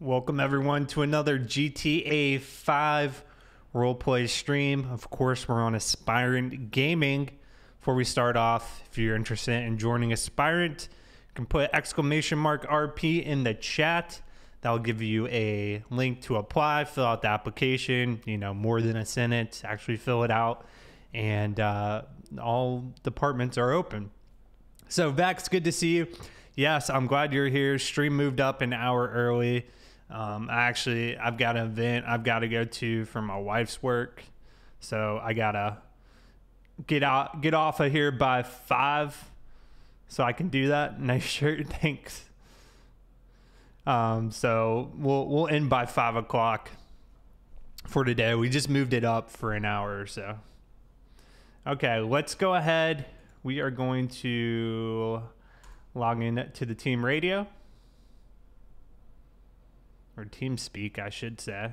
Welcome everyone to another GTA 5 roleplay stream. Of course, we're on Aspirant Gaming. Before we start off, if you're interested in joining Aspirant, you can put !RP in the chat. That'll give you a link to apply, fill out the application, more than a sentence, actually fill it out. And all departments are open. So Vex, good to see you. Yes, I'm glad you're here. Stream moved up an hour early. I've got an event I've got to go to for my wife's work, so I gotta get off of here by 5, so I can do that. Nice shirt, thanks. So we'll end by 5 o'clock for today. We just moved it up for an hour or so. Okay, let's go ahead. We are going to log in to the team radio. Or TeamSpeak, I should say.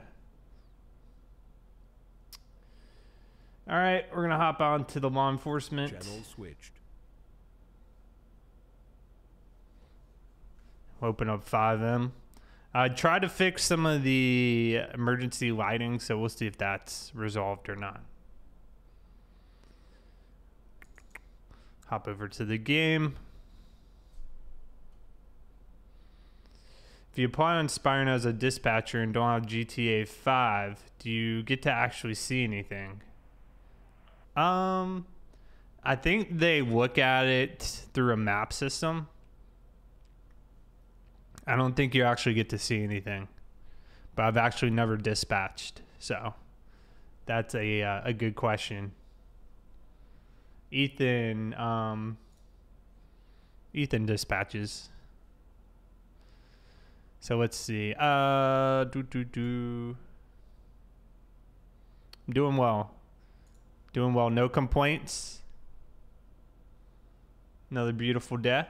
All right, we're going to hop on to the law enforcement. Channel switched. Open up 5M. I tried to fix some of the emergency lighting, so we'll see if that's resolved or not. Hop over to the game. If you apply on Aspirant as a dispatcher and don't have GTA 5, do you get to actually see anything? I think they look at it through a map system. I don't think you actually get to see anything, but I've actually never dispatched, so that's a good question. Ethan dispatches. So let's see. I'm doing well. Doing well. No complaints. Another beautiful day.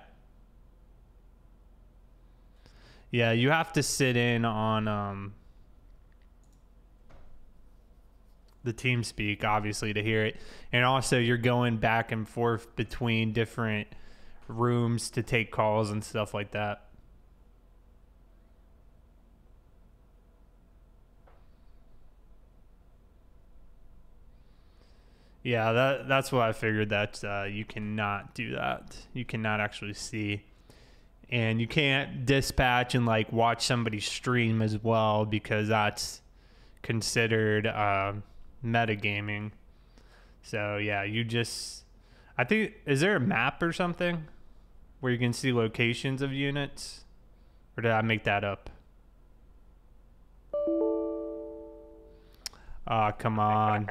Yeah, you have to sit in on the TeamSpeak, obviously, to hear it. And also, you're going back and forth between different rooms to take calls and stuff like that. Yeah, that's what I figured, that you cannot do that. You cannot actually see. And you can't dispatch and watch somebody stream as well, because that's considered metagaming. So yeah, I think, is there a map or something where you can see locations of units? Or did I make that up? Oh, come on.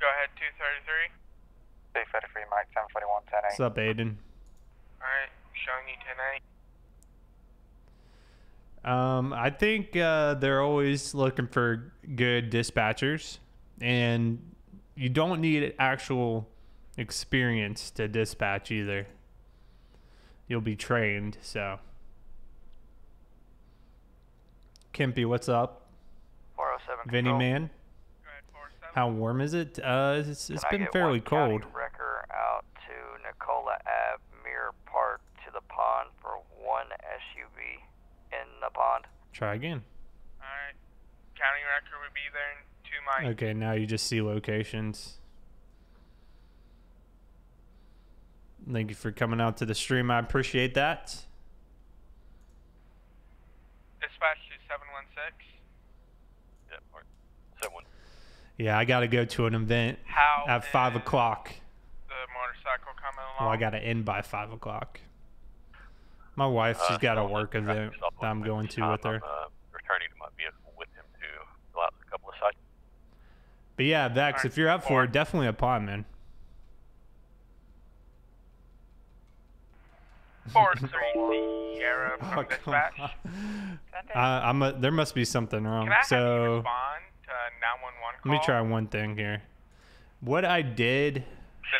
Go ahead, 233. Safe for free, Mike, 741, 10 What's up, Aiden? Alright, showing you 10-8. I think they're always looking for good dispatchers, and you don't need actual experience to dispatch either. You'll be trained, so. Kimpy, what's up? 407 Vinny control. Man? How warm is it? It's been fairly cold. Wrecker out to Nicola Ave, Mirror Park to the pond for 1 SUV in the pond. Try again. Alright, county wrecker would be there in 2 miles. Okay, now you just see locations. Thank you for coming out to the stream. I appreciate that. Dispatch to 716. Yep, 71. Yeah, I got to go to an event at 5 o'clock. The motorcycle coming along? Well, I got to end by 5 o'clock. My wife, she's got a work event that I'm going to with her. Returning to my vehicle with him to fill out a couple of sites. But yeah, Vex, if you're up for it, definitely apply, man. 4-3 Sierra from dispatch. There must be something wrong. Can I have you So respond to 911 call? let me try one thing here. What I did, The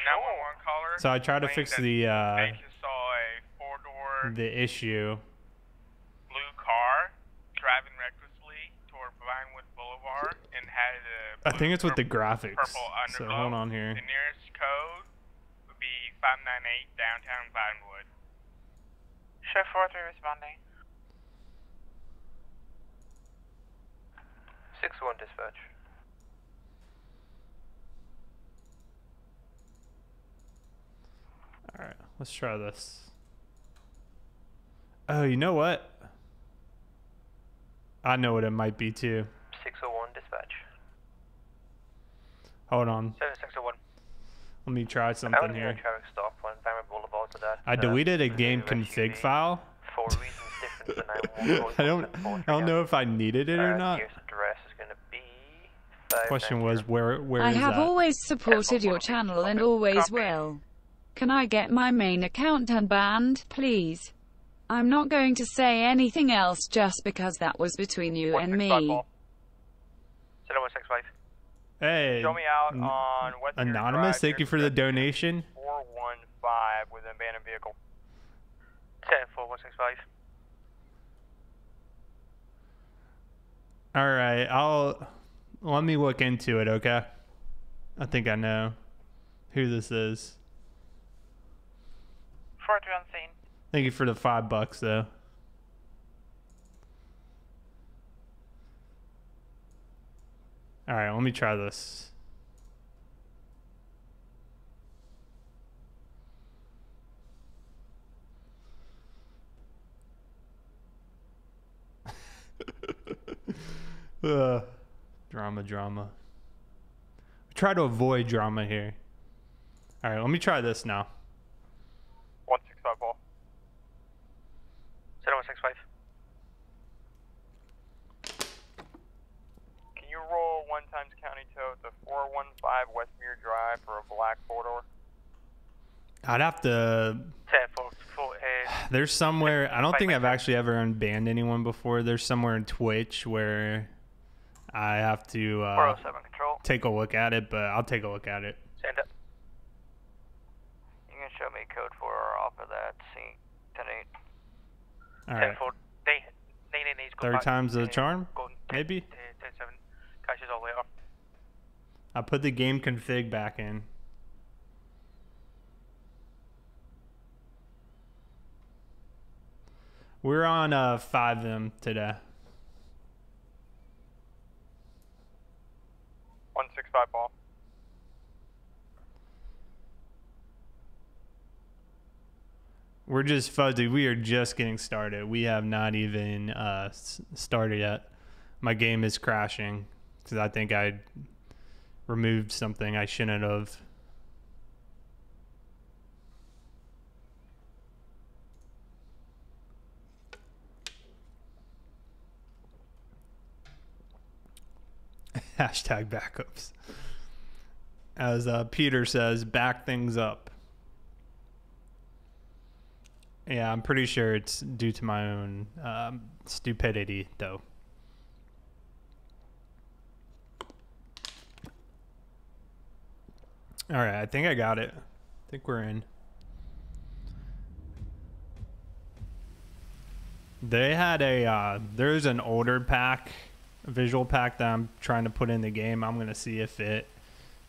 911 caller. so I tried to fix They just saw a 4-door the issue. blue car driving recklessly toward Vinewood Boulevard and had a I think it's with the graphics. purple So underglow. hold on here. The nearest code would be 598 downtown Vinewood. Chef 43 responding. 6-1 dispatch. Alright, let's try this. Oh, you know what? I know what it might be too. 601 dispatch. Hold on. 7601. Let me try something here. Traffic stop on Vanderbilt Boulevard to that. I deleted a game config file. For reasons different to 911. I don't know if I needed it or not. Nearest address is going to be. Question was where I is have that? always supported your channel and always will. Can I get my main account unbanned, please? I'm not going to say anything else just because that was between you and me. 7165. Hey, Show me out on Western Anonymous, Drive, thank you for the donation. 415 with an abandoned vehicle. 10165. All right, let me look into it, okay? I think I know who this is. 43 on scene. Thank you for the $5 though. All right, let me try this. Drama. Try to avoid drama here. All right, let me try this now. 165 ball. 7165. Can you roll 1 times county tow to 415 Westmere Drive for a black 4-door? I'd have to. full There's somewhere. I don't think I've actually ever unbanned anyone before. There's somewhere in Twitch where I have to 407 control. take a look at it, but I'll take a look at it. Stand up. You can show me code 4 off of that scene. 10-8. All right. 10-4. They need to go Third back. time's the charm, Go, maybe. 10-7. Caches all the way off. I put the game config back in. We're on 5M today. 165 ball. We're just fuzzy. We are just getting started. We have not even started yet. My game is crashing because I think I removed something I shouldn't have. Hashtag backups. As Peter says, back things up. Yeah, I'm pretty sure it's due to my own stupidity, though. All right, I think I got it. I think we're in. They had there's an older pack, a visual pack that I'm trying to put in the game. I'm going to see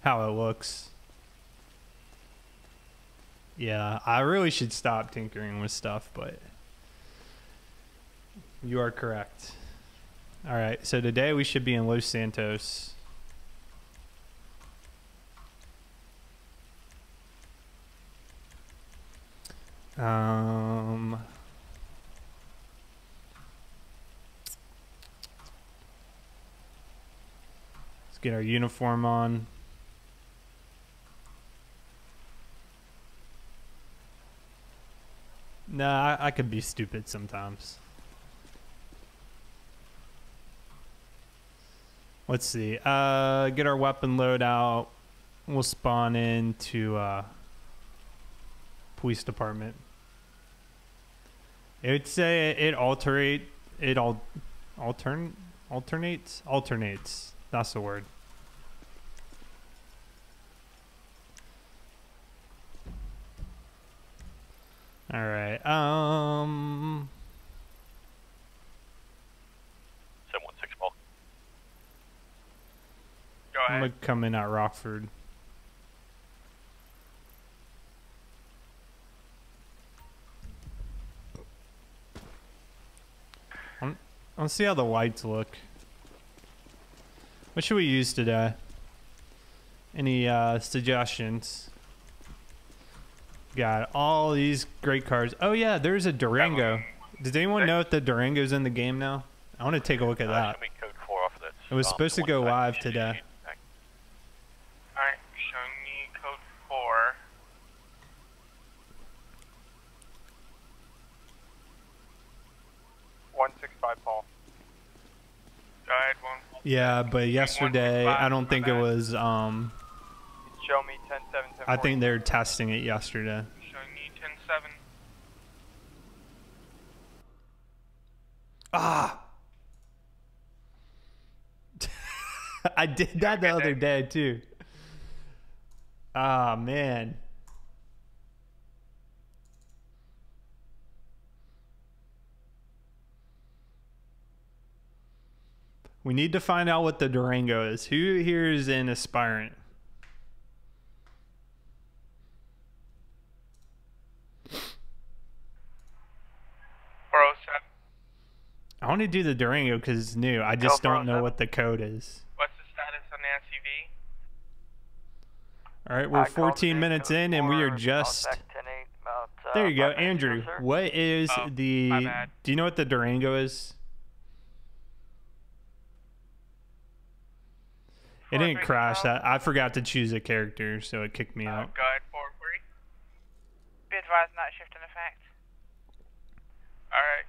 how it looks. Yeah, I really should stop tinkering with stuff, but you are correct. All right, so today we should be in Los Santos. Let's get our uniform on. Nah, I could be stupid sometimes. Let's see. Get our weapon loadout. We'll spawn into police department. It would say it alternates. That's the word. All right. 716 ball. Go I'm ahead. gonna come in at Rockford. Let's see how the lights look. What should we use today? Any suggestions? Got all these great cars. Oh yeah, there's a Durango. Does anyone know if the Durango's in the game now? I want to take a look at that. Show me code 4 off of that. It was supposed to go live today. Alright, showing me code 4. Paul. Go ahead, one. Yeah, but yesterday I don't think it was. Show me 10-7, 10 I think they're testing it yesterday. Showing me 10-7. Ah. I did that the other day too. Ah, man. We need to find out what the Durango is. Who here is an aspirant? I want to do the Durango because it's new. I just don't know what the code is. What's the status on the SUV? All right, we're 14 minutes in and we are just... There you go, Andrew. What is the... Do you know what the Durango is? It didn't crash. I forgot to choose a character, so it kicked me out. Go ahead, 4-3. Be advised, night shift in effect. Alright.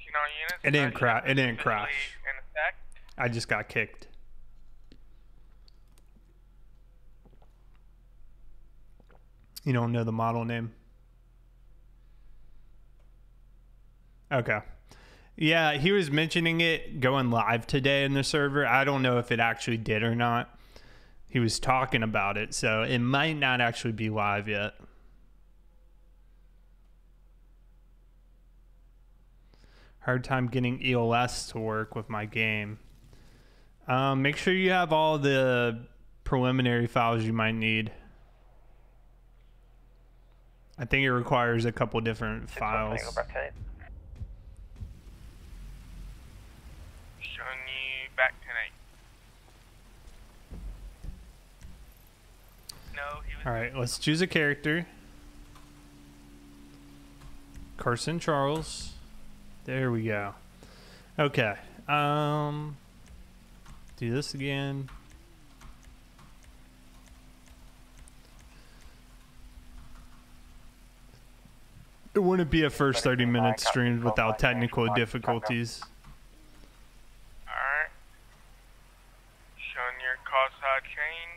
On units, It didn't crash. It didn't crash. In effect. I just got kicked. You don't know the model name? Okay. Yeah, he was mentioning it going live today in the server. I don't know if it actually did or not. He was talking about it, so it might not actually be live yet. Hard time getting ELS to work with my game. Make sure you have all the preliminary files you might need. I think it requires a couple different files. Showing you back tonight. No, he was... Alright, let's choose a character. Carson Charles. There we go. Okay. Do this again. It wouldn't be a first 30 minutes streamed without technical difficulties. Alright. Showing your call side chain.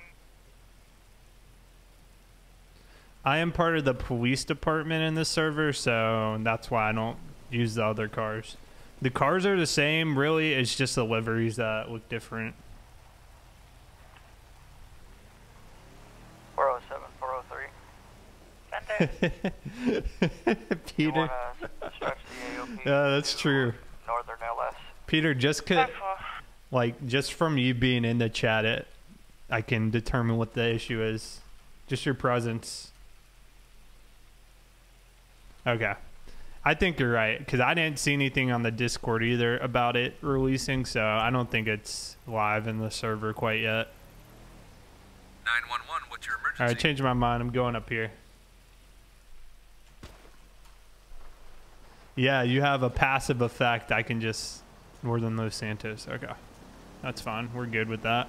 I am part of the police department in this server, so that's why I don't use the other cars. The cars are the same, really. It's just the liveries that look different. 407, 403. Peter. Stretch the AOP Yeah, that's true. Northern LS. Peter, just just from you being in the chat, I can determine what the issue is. Just your presence. Okay. I think you're right, because I didn't see anything on the Discord either about it releasing, so I don't think it's live in the server quite yet. 911, what's your emergency? Alright, change my mind. I'm going up here. Yeah, you have a passive effect. I can just... Northern Los Santos. Okay. That's fine. We're good with that.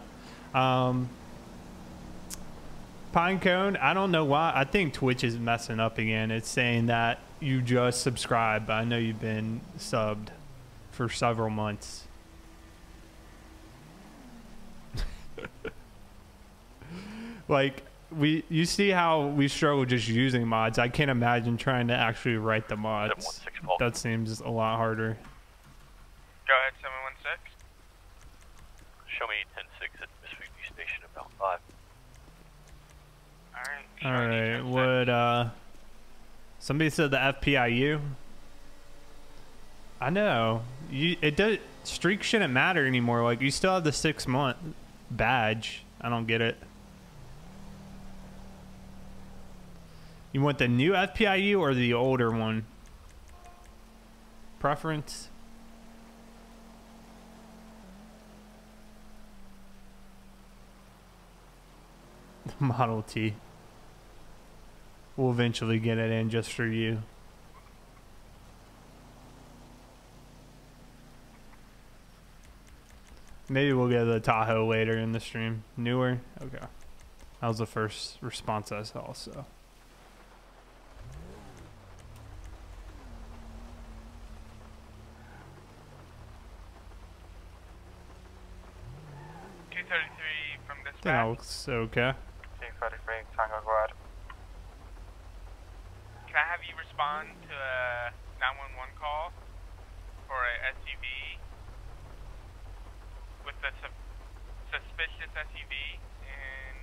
Pinecone, I don't know why. I think Twitch is messing up again. It's saying that you just subscribed, but I know you've been subbed for several months. Like, you see how we struggle just using mods. I can't imagine trying to actually write the mods. That seems a lot harder. Go ahead, 716. Show me 10-6 at Miss Station about 5. Alright. Would somebody said the FPIU? I know. It does. Streak shouldn't matter anymore. Like, you still have the 6-month badge. I don't get it. You want the new FPIU or the older one? Preference? Model T. We'll eventually get it in just for you. Maybe we'll get the Tahoe later in the stream. Newer? Okay. That was the first response I saw, so. 233 from That dispatch. looks okay. 233, Tango Grad. Can I have you respond to a 911 call for a SUV with a suspicious SUV in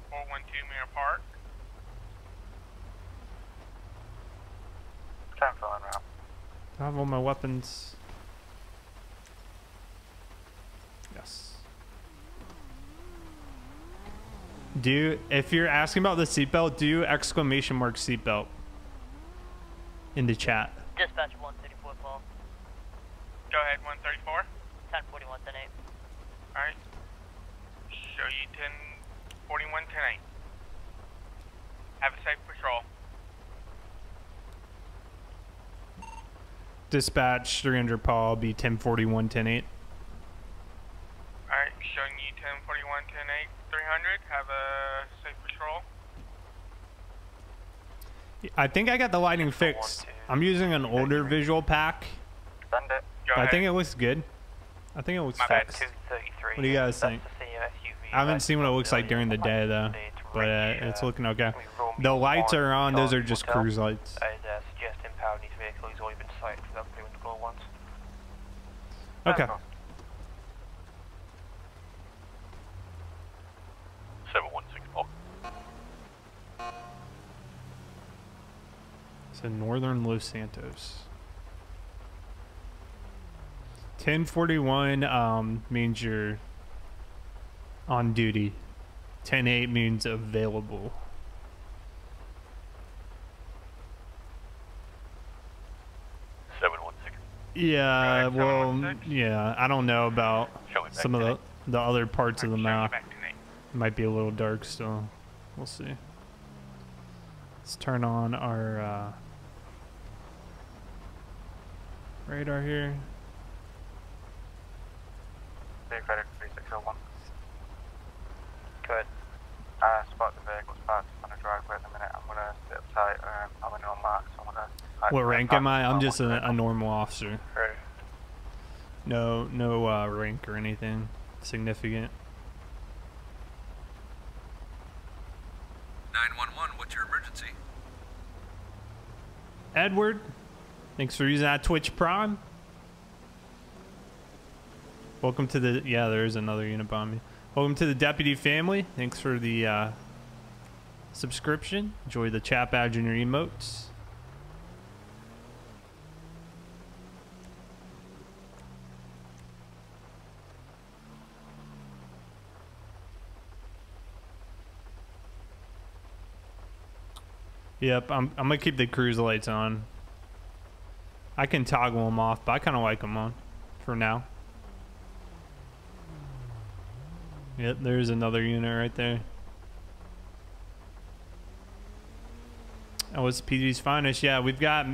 412 Mirror Park? 10 filling route. I have all my weapons. Yes. If you're asking about the seatbelt, do exclamation mark seatbelt in the chat. Dispatch 134 call. Go ahead, 134. 1041, 10-8. Alright. Show you 1041, 10-8. Have a safe patrol. Dispatch 300 Paul, be 1041, 10-8. Alright, showing you 1041, 10-8, 300. Have a safe patrol. I think I got the lighting fixed. I'm using an older visual pack. Send it. Go I ahead. think it looks good. I think it looks My bad, fixed. 233. What do you guys think? I haven't seen what it looks like during the day though, but it's looking okay. The lights are on, those are just cruise lights. I'd suggest impounding these vehicles. He's already been cited for that blue and gold ones. Okay. 716 Paul. So northern Los Santos. 1041 means you're on duty. 10-8 means available. Yeah, Right, well, 716? yeah, I don't know about Show me back some of the other parts of the Show you map. back tonight. Might be a little dark still. We'll see. Let's turn on our radar here. Clear credit 3601. Good. Spot the vehicle's parked on the driveway at the minute. I'm gonna sit up tight. I'm in on mark, so I'm gonna. What rank am I? I'm just a normal officer. Ready. No rank or anything significant. 911, what's your emergency? Edward, thanks for using that Twitch Prime. Welcome to the, yeah, there is another unit behind me. Welcome to the deputy family. Thanks for the subscription. Enjoy the chat badge and your emotes. Yep, I'm gonna keep the cruise lights on. I can toggle them off, but I kind of like them on for now. Yep, there's another unit right there. Oh, it's PG's finest. Yeah, we've got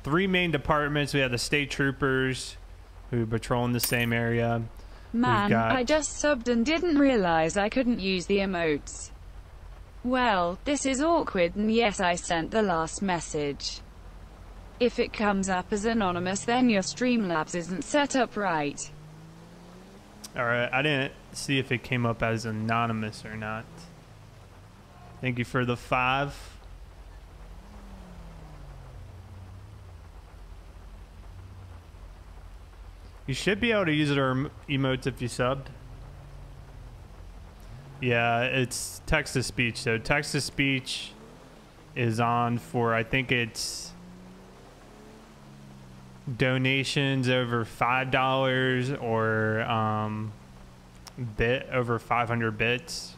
3 main departments. We have the state troopers who patrol in the same area. Man, got- I just subbed and didn't realize I couldn't use the emotes. Well, this is awkward, and yes, I sent the last message. If it comes up as anonymous, then your Streamlabs isn't set up right. Alright, I didn't see if it came up as anonymous or not. Thank you for the 5. You should be able to use our emotes if you subbed. Yeah, it's text-to-speech. So text-to-speech is on for, I think it's donations over $5 or bit over 500 bits.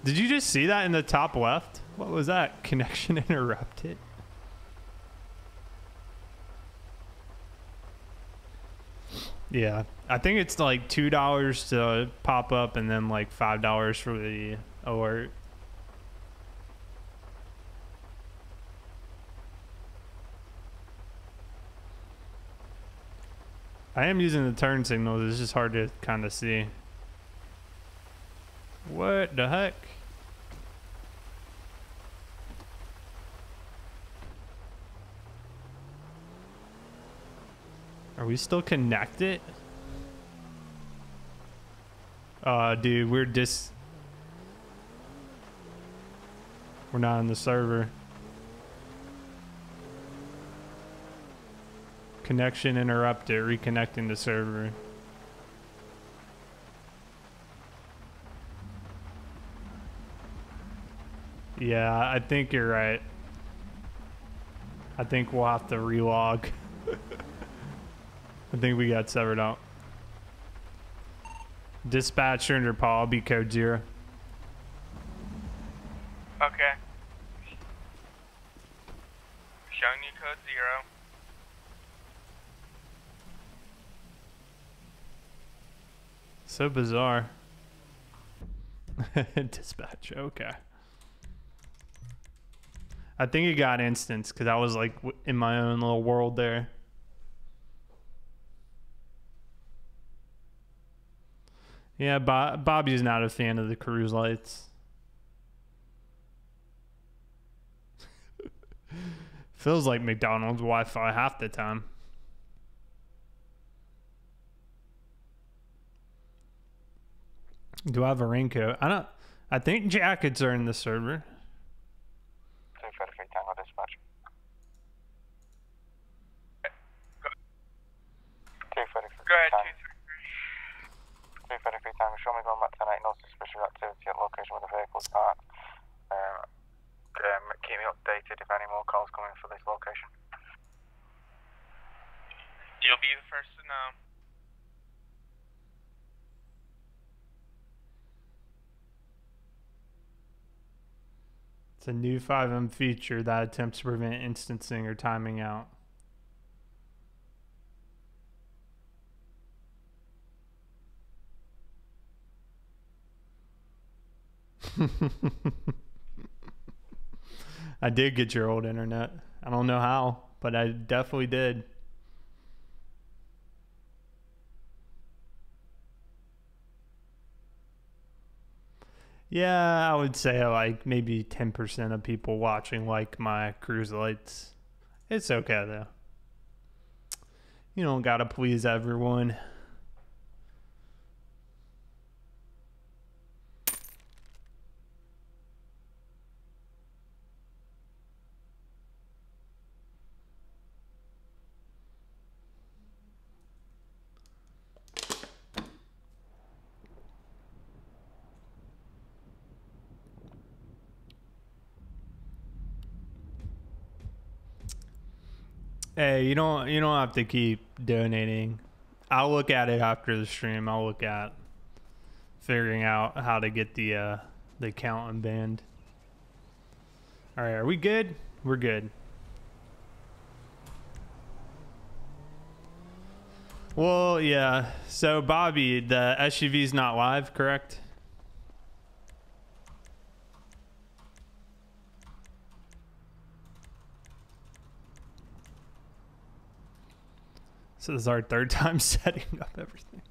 Did you just see that in the top left? What was that? Connection interrupted. Yeah, I think it's like $2 to pop up and then like $5 for the alert. I am using the turn signals. It's just hard to kind of see. What the heck? Are we still connected? Dude, we're not on the server. Connection interrupted. Reconnecting the server. Yeah, I think you're right. I think we'll have to relog. I think we got severed out. Dispatch under Paul, be code 0. Okay. Showing you code 0. So bizarre. Dispatch, okay. I think it got instance because I was like in my own little world there. Yeah, Bobby's not a fan of the cruise lights. Feels like McDonald's Wi-Fi half the time. Do I have a raincoat? I think jackets are in the server. 233 Tango dispatch. 233 Go ahead, Tango. 233. 233 Tango, show me going back tonight. No suspicious activity at location where the vehicle's parked. Keep me updated if any more calls come in for this location. You'll be the first to know. It's a new 5M feature that attempts to prevent instancing or timing out. I did get your old internet. I don't know how, but I definitely did. Yeah, I would say like maybe 10% of people watching like my cruise lights. It's okay though. You don't gotta please everyone. Hey, you don't have to keep donating. I'll look at it after the stream. I'll look at figuring out how to get the account unbanned. All right, are we good? We're good. Well, yeah. So Bobby, the SUV's not live, correct? So this is our third time setting up everything.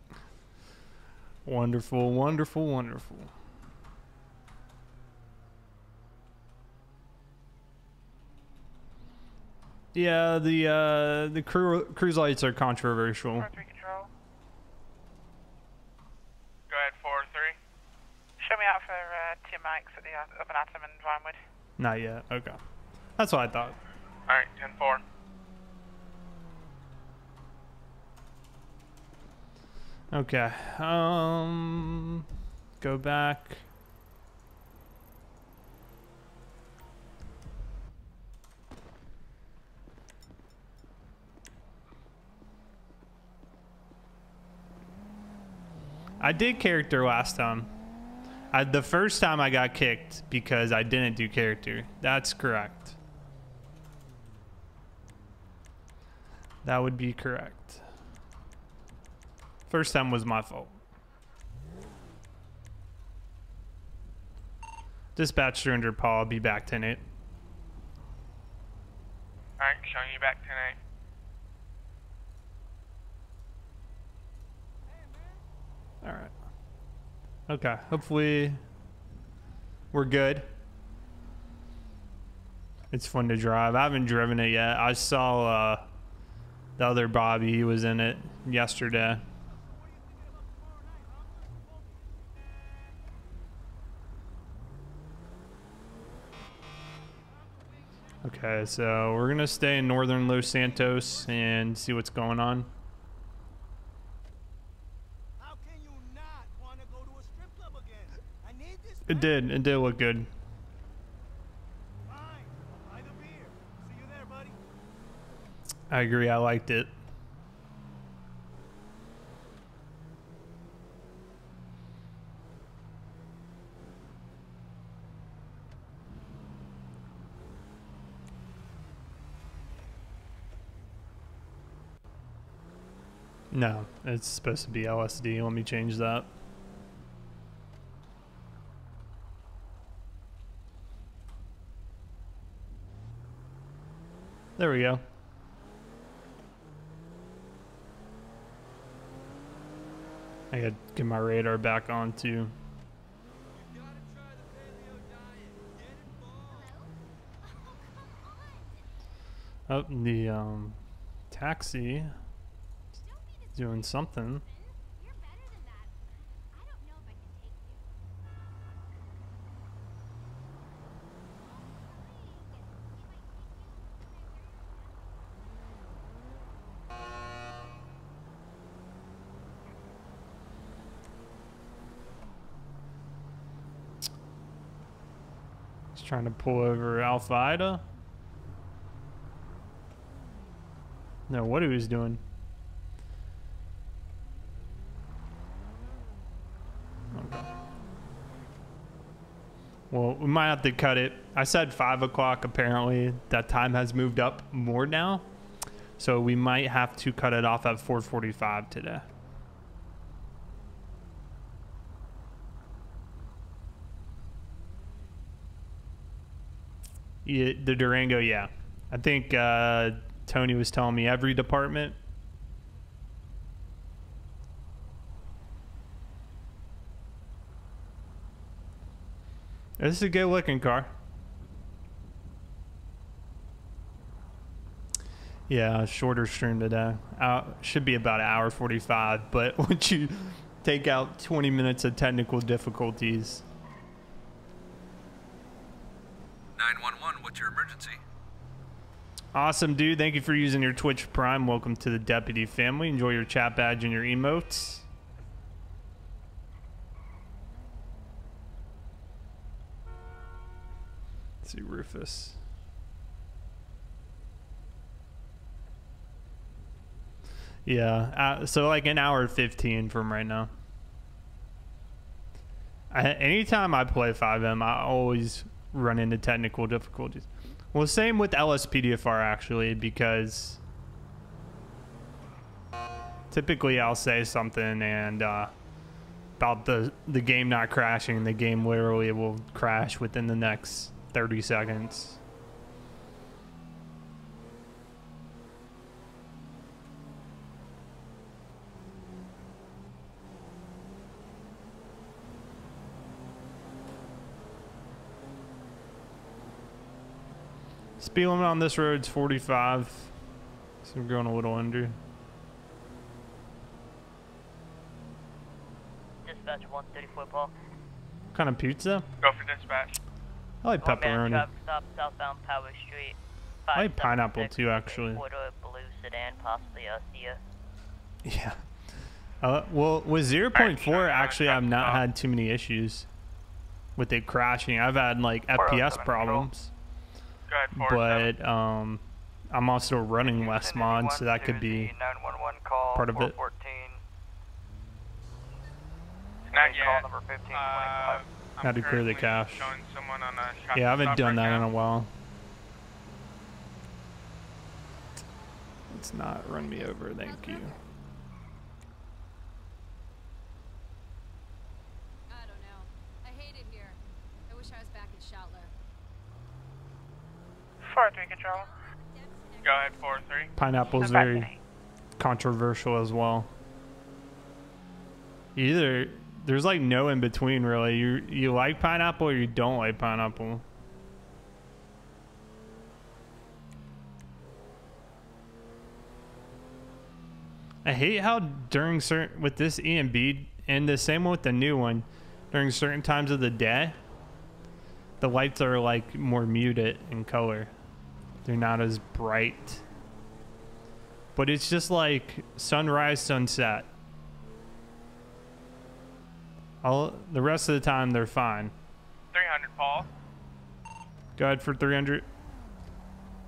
Wonderful, wonderful, wonderful. Yeah, the cruise lights are controversial. 4-3 control. Go ahead, 4-3. Show me out for Tim Mikes at the Up and Atom and Vinewood. Not yet. Okay, that's what I thought. All right, 10-4. Okay. Go back. I did character last time. The first time I got kicked because I didn't do character. That's correct. That would be correct. First time was my fault. Dispatch surrender, Paul. I'll be back 10-8. Alright, showing you back tonight. All right. Okay. Hopefully we're good. It's fun to drive. I haven't driven it yet. I saw the other Bobby. He was in it yesterday. Okay, so we're going to stay in northern Los Santos and see what's going on. It did look good. I agree, I liked it. No, it's supposed to be LSD. Let me change that. There we go. I gotta get my radar back on too. Oh, the taxi doing something. He's trying to pull over Alpha Ida. No, what he was doing. Okay. Well, we might have to cut it. I said 5 o'clock. Apparently, that time has moved up more now. So we might have to cut it off at 4:45 today. Yeah, the Durango, yeah. I think Tony was telling me every department. This is a good looking car. Yeah, shorter stream today. Should be about 1:45, but once you take out 20 minutes of technical difficulties. 911, what's your emergency? Awesome, dude. Thank you for using your Twitch Prime. Welcome to the Deputy family. Enjoy your chat badge and your emotes. Let's see, Rufus. Yeah, so like an hour 15 from right now. Anytime I play 5M, I always run into technical difficulties. Well, same with LSPDFR actually, because typically I'll say something and about the game not crashing, the game literally will crash within the next 30 seconds. Speed limit on this road's 45, so we're going a little under. Dispatch 134, Paul. What kind of pizza? Go for dispatch. I like pepperoni. Truck stop southbound Power Street. I like pineapple too, actually. Quarter blue sedan, possibly a Cia. Yeah. Well, with 0.4, actually, I've not had too many issues with it crashing. I've had like FPS problems. But I'm also running less mods, so that could be part of it. Not yet. How to clear the cache. Showing someone on a Yeah, I haven't done right that now. in a while. Let's not run me over, thank you. 4-3 control. Go ahead, 4-3. Pineapple's very controversial as well. Either there's like no in between really. You like pineapple or you don't like pineapple. I hate how during certain with this EMB and the same with the new one, during certain times of the day, the lights are like more muted in color. They're not as bright. But it's just like sunrise, sunset. The rest of the time they're fine. 300, Paul. Go ahead for 300.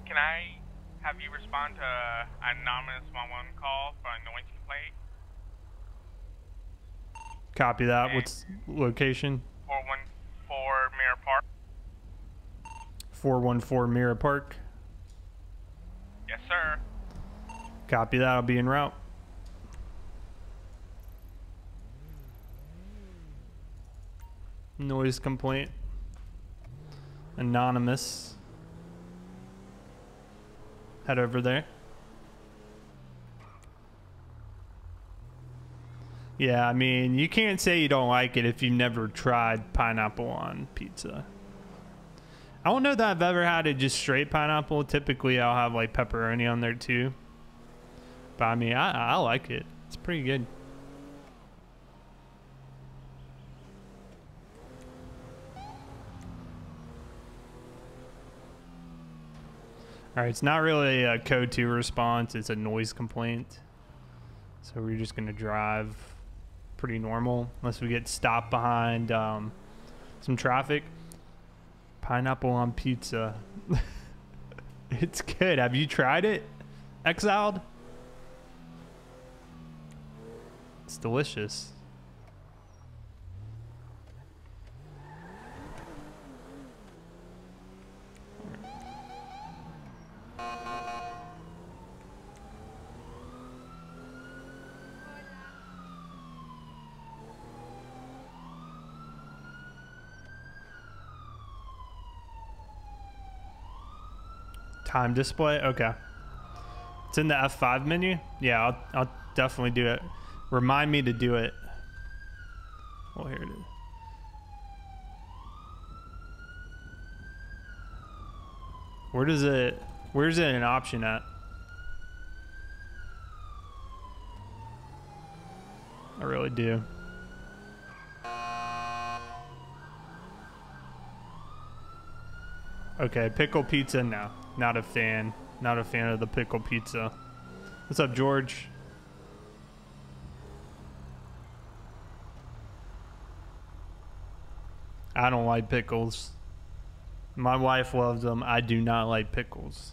Can I have you respond to an anonymous 111 call for a noise complaint? Copy that. What's location? 414 Mirror Park. 414 Mirror Park. Yes, sir. Copy that. I'll be en route. Noise complaint. Anonymous. Head over there. Yeah, I mean, you can't say you don't like it if you've never tried pineapple on pizza. I don't know that I've ever had it just straight pineapple. Typically, I'll have like pepperoni on there too. But I mean, I like it. It's pretty good. All right, it's not really a code 2 response. It's a noise complaint. So we're just going to drive pretty normal unless we get stopped behind some traffic. Pineapple on pizza. It's good. Have you tried it, Exiled? It's delicious. Time display? Okay. It's in the F5 menu? Yeah, I'll definitely do it. Remind me to do it. Well, here it is. Where's it an option at? I really do. Okay, pickle pizza, no. Not a fan. Not a fan of the pickle pizza. What's up, George? I don't like pickles. My wife loves them. I do not like pickles.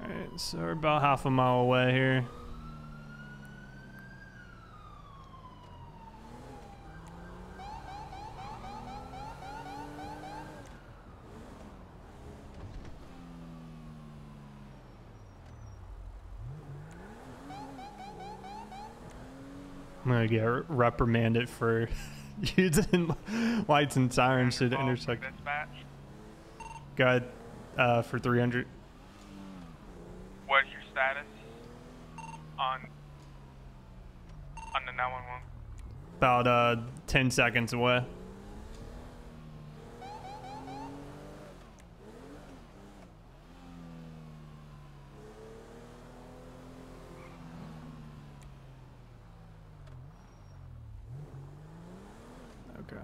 Alright, so we're about half a mile away here. I'm gonna get reprimanded for using lights and sirens to the intersection. Go ahead for 300. What's your status on the 911? About 10 seconds away. Okay.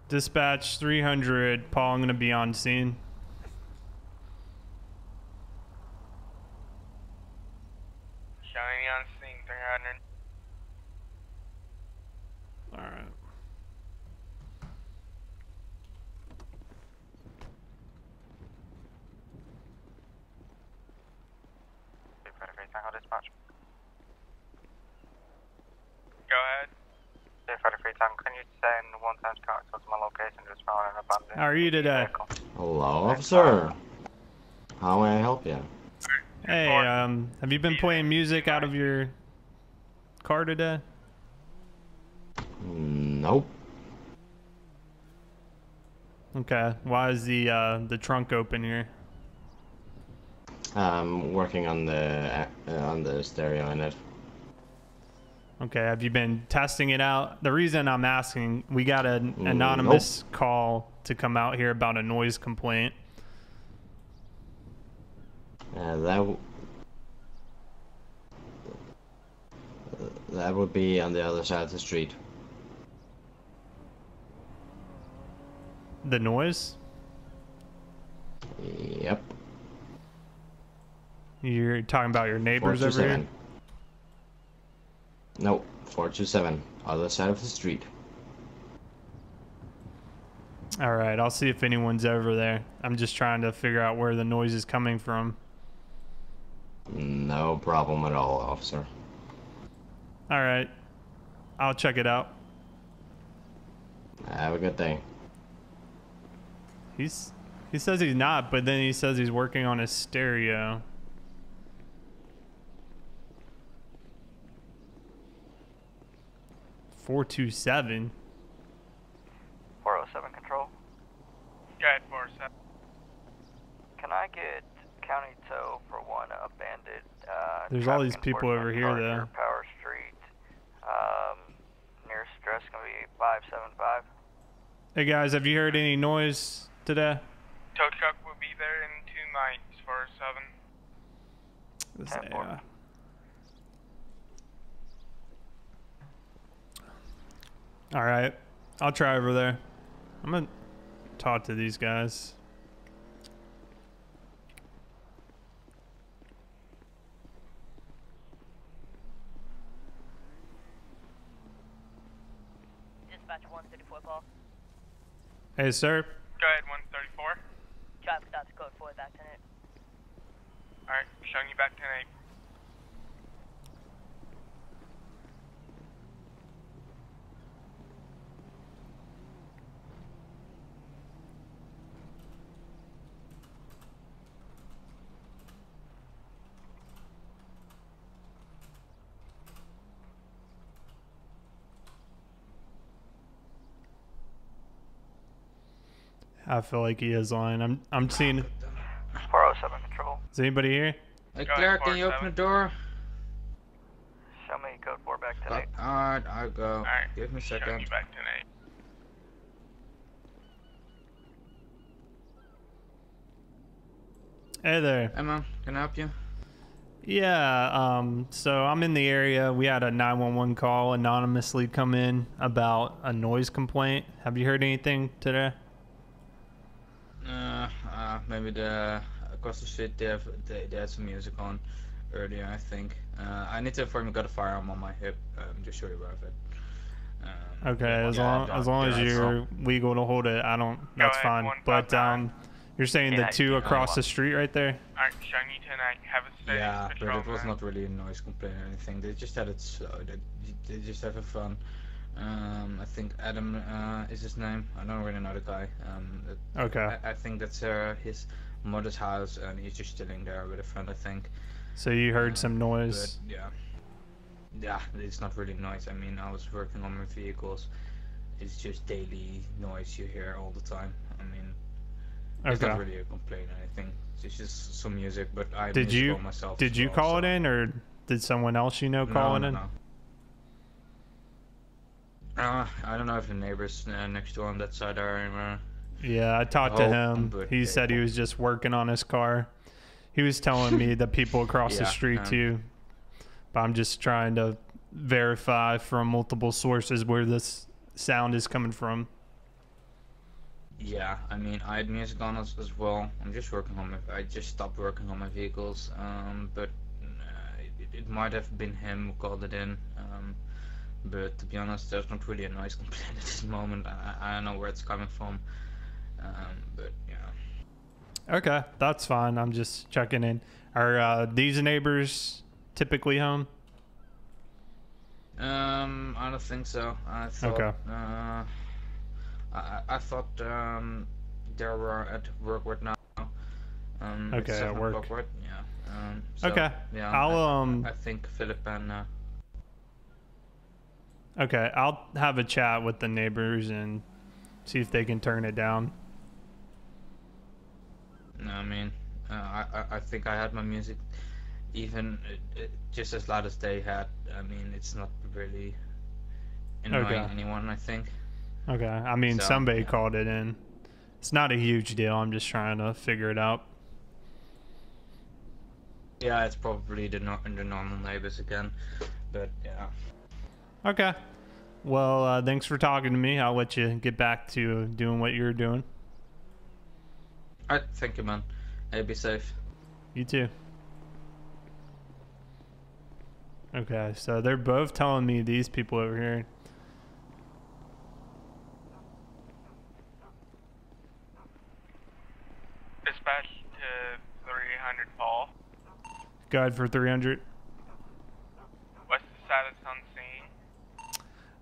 Dispatch 300. Paul, I'm going to be on scene. Shiny on scene, 300. All right. Tom, can you send one time council to my location? Just found an abandoned How are you today? vehicle. Hello, officer. How may I help you? Hey, have you been playing music out of your car today? Nope. Okay. Why is the trunk open here? Working on the stereo in it. Okay. Have you been testing it out? The reason I'm asking, we got an anonymous call to come out here about a noise complaint. That would be on the other side of the street. The noise? Yep. You're talking about your neighbors over here? 427. Nope, 427, other side of the street. All right, I'll see if anyone's over there. I'm just trying to figure out where the noise is coming from. No problem at all, officer. All right, I'll check it out. Have a good day. He says he's not, but then he says he's working on his stereo. $427. 407 control. Go ahead, 407. Can I get county tow for one abandoned There's all these traffic people over enforcement here, car though. near Power Street. Nearest address gonna be 575. Hey guys, have you heard any noise today? Tow truck will be there in 2 nights, 407. All right, I'll try over there. I'm gonna talk to these guys. Dispatch 134 call. Hey, sir. Go ahead, 134. Traffic stops code 4 back to it. Alright, showing you back to 8. I feel like he is lying. I'm seeing. 407 control. Is anybody here? Hey Claire, can you open the door? Show me code 4 back to 8. Alright, I'll go. Alright, Give me a showing second. you back to 8. Hey there. Hey man, can I help you? Yeah. So I'm in the area. We had a 911 call anonymously come in about a noise complaint. Have you heard anything today? Maybe the across the street they had some music on earlier, I think. I need to inform you, got a firearm on my hip. Just show you where of it. Okay, as long as you're legal to hold it, that's fine. But you're saying the two across the street right there? Alright, showing you tonight. Have a safe Yeah, patrol, but it was man. not really a noise complaint or anything. They just had it slow. They just having fun. I think Adam is his name. I don't really know the guy. Okay. I think that's his mother's house, and he's just chilling there with a friend, I think. So you heard some noise? But yeah, it's not really noise. I mean, I was working on my vehicles. It's just daily noise you hear all the time. I mean, it's not really a complaint or anything. It's just some music. But I did you myself. Did you call it in, or did someone else call it in? No. I don't know if the neighbors next door on that side are. Yeah, I talked to him. He said he was just working on his car. He was telling me the people across the street too. But I'm just trying to verify from multiple sources where this sound is coming from. Yeah, I mean, I had music on as well. I'm just working on I just stopped working on my vehicles. But it might have been him who called it in. But to be honest, there's not really a noise complaint at this moment. I don't know where it's coming from. But yeah. Okay, that's fine. I'm just checking in. Are these neighbors typically home? I don't think so. I thought. Okay. I thought they were at work right now. It's Okay, at 7 work. o'clock, right? Yeah. So, Okay. Yeah. I'll I think Philip and. Okay, I'll have a chat with the neighbors and see if they can turn it down. No, I mean, I think I had my music even just as loud as they had. I mean, it's not really annoying anyone, I think. Okay, I mean, So, somebody yeah. called it in. It's not a huge deal. I'm just trying to figure it out. Yeah, it's probably the normal neighbors again, but yeah. Okay. Well, thanks for talking to me. I'll let you get back to doing what you're doing. Alright, thank you, man. Hey, be safe. You too. Okay, so they're both telling me these people over here. Dispatch to 300 Paul. Go ahead for 300. What's the status on scene?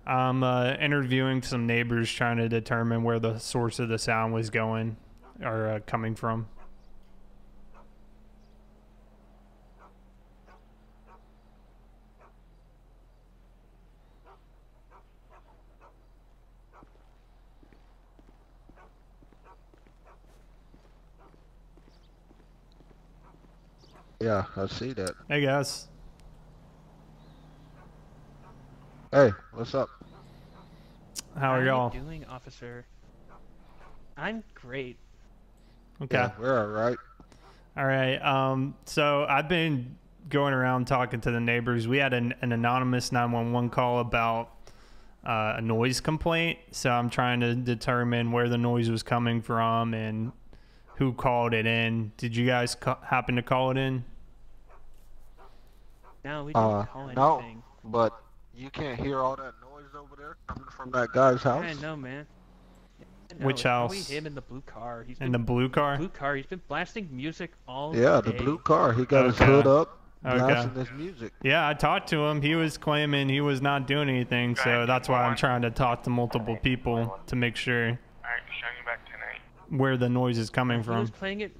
I'm interviewing some neighbors trying to determine where the source of the sound was going or coming from. Yeah, I see that. Hey guys. Hey, what's up? How are y'all? How are you doing, officer? I'm great. Okay. Yeah, we're alright. All right. So I've been going around talking to the neighbors. We had an anonymous 911 call about a noise complaint. So I'm trying to determine where the noise was coming from and who called it in. Did you guys happen to call it in? No, we didn't call anything. No, but you can't hear all that noise over there coming from that guy's house? I know, man. No, Which it's house? probably him in the blue car. In the blue car? Blue car. He's been blasting music all Yeah, day. the blue car. He got his hood up, blasting his music. Yeah, I talked to him. He was claiming he was not doing anything, so that's why I'm trying to talk to multiple people to make sure Alright, showing you back tonight. where the noise is coming He from. was playing it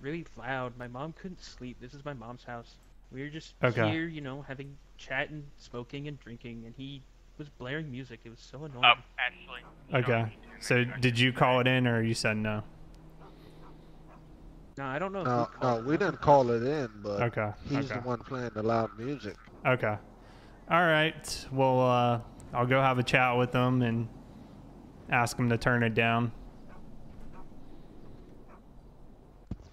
really loud. My mom couldn't sleep. This is my mom's house. We were just here, you know, having chat and smoking and drinking, and he was blaring music. It was so annoying. Actually. Okay. So did you call it in or you said no? No, I don't know. No, we didn't call it in, but he's okay. the one playing the loud music. Okay. All right. Well, I'll go have a chat with them and ask them to turn it down.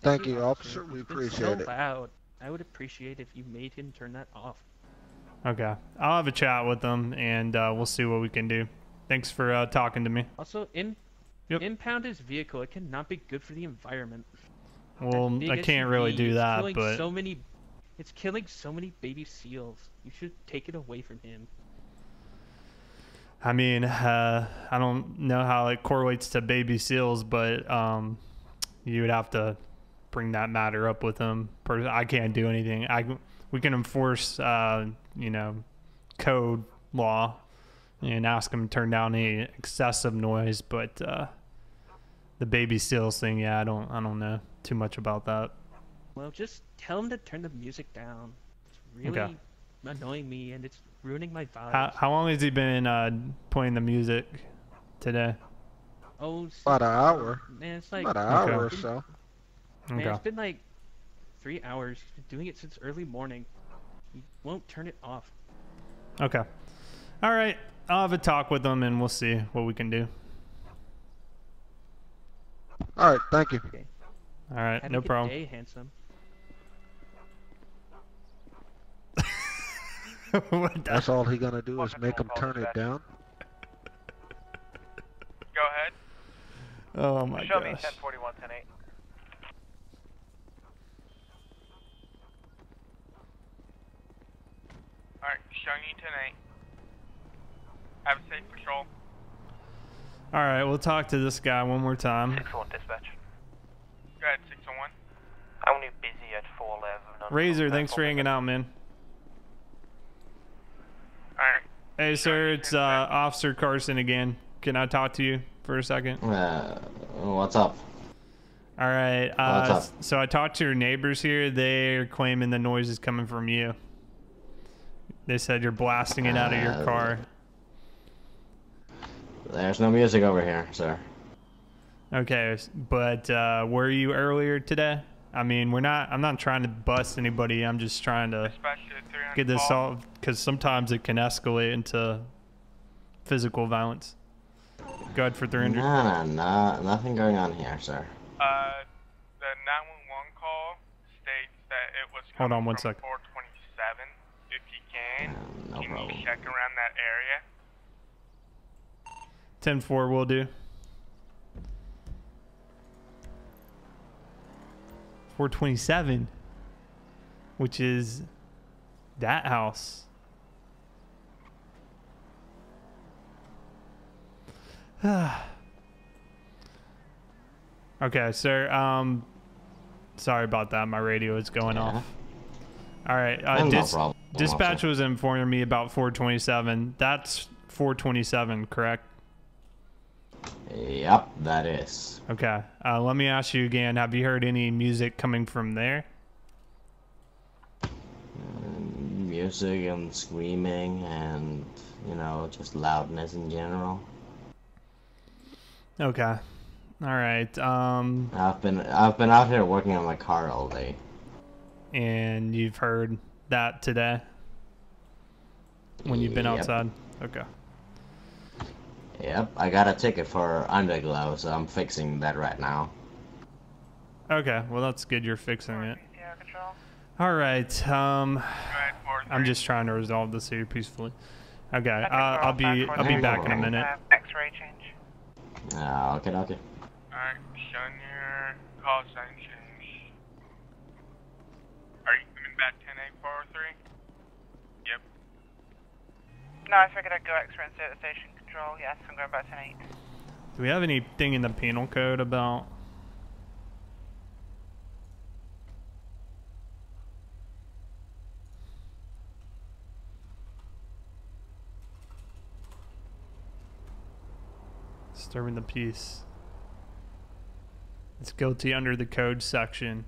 Thank you, officer. We appreciate it. So loud. I would appreciate if you made him turn that off. Okay. I'll have a chat with them and we'll see what we can do. Thanks for talking to me. Also, impound his vehicle. It cannot be good for the environment. Well, I can't really do that, but it's killing so many baby seals. You should take it away from him. I mean, I don't know how it correlates to baby seals, but you would have to bring that matter up with him. I can't do anything. We can enforce, you know, code law and ask him to turn down any excessive noise, but the baby seals thing, yeah, I don't know too much about that. Well, just tell him to turn the music down. It's really annoying me, and it's ruining my vibes. How long has he been playing the music today? Oh, about an hour. Man, it's like about an hour or so. Man, it's been like 3 hours. He's been doing it since early morning. He won't turn it off. Okay. All right. I'll have a talk with them and we'll see what we can do. All right. Thank you. Okay. All right. Have No a good problem. day, handsome. That's all he gonna do is make him turn it down. Go ahead. Oh my Show me gosh. 1041, 108. Alright, showing you tonight. Have a safe patrol. All right. We'll talk to this guy one more time. 601 dispatch. Go ahead, 601. I'm only busy at 411. Razor, thanks for hanging out, man. Hey, sir, it's Officer Carson again. Can I talk to you for a second? What's up? All right. What's up? So I talked to your neighbors here. They're claiming the noise is coming from you. They said you're blasting it out of your car. There's no music over here, sir. Okay, but were you earlier today? I mean, I'm not trying to bust anybody. I'm just trying to get this solved because sometimes it can escalate into physical violence. Go ahead for 300. No, nothing going on here, sir. The 911 call states that it was Hold coming on one from sec. 427. If you can, No can problem. you check around that area? 10-4 will do. 427, which is that house. Okay, sir. Sorry about that. My radio is going off. All right. No problem. Dispatch was informing me about 427. That's 427, correct? Yep, that is. Okay. Let me ask you again. Have you heard any music coming from there? Music and screaming and, you know, just loudness in general. Okay. All right. I've been out here working on my car all day. And you've heard that today when you've been outside? Okay. Yep, I got a ticket for underglow, so I'm fixing that right now. Okay, well that's good you're fixing it. All right. I'm just trying to resolve this here peacefully. Okay. I'll be back in a minute. X-ray change. Okay. Alright, showing your call sign change. Are you coming back 10-8-403? Yep. No, I figured I'd go X-ray and stay at the station. Control, yes, I'm going back 10-8. Do we have anything in the penal code about disturbing the peace? It's guilty under the code section.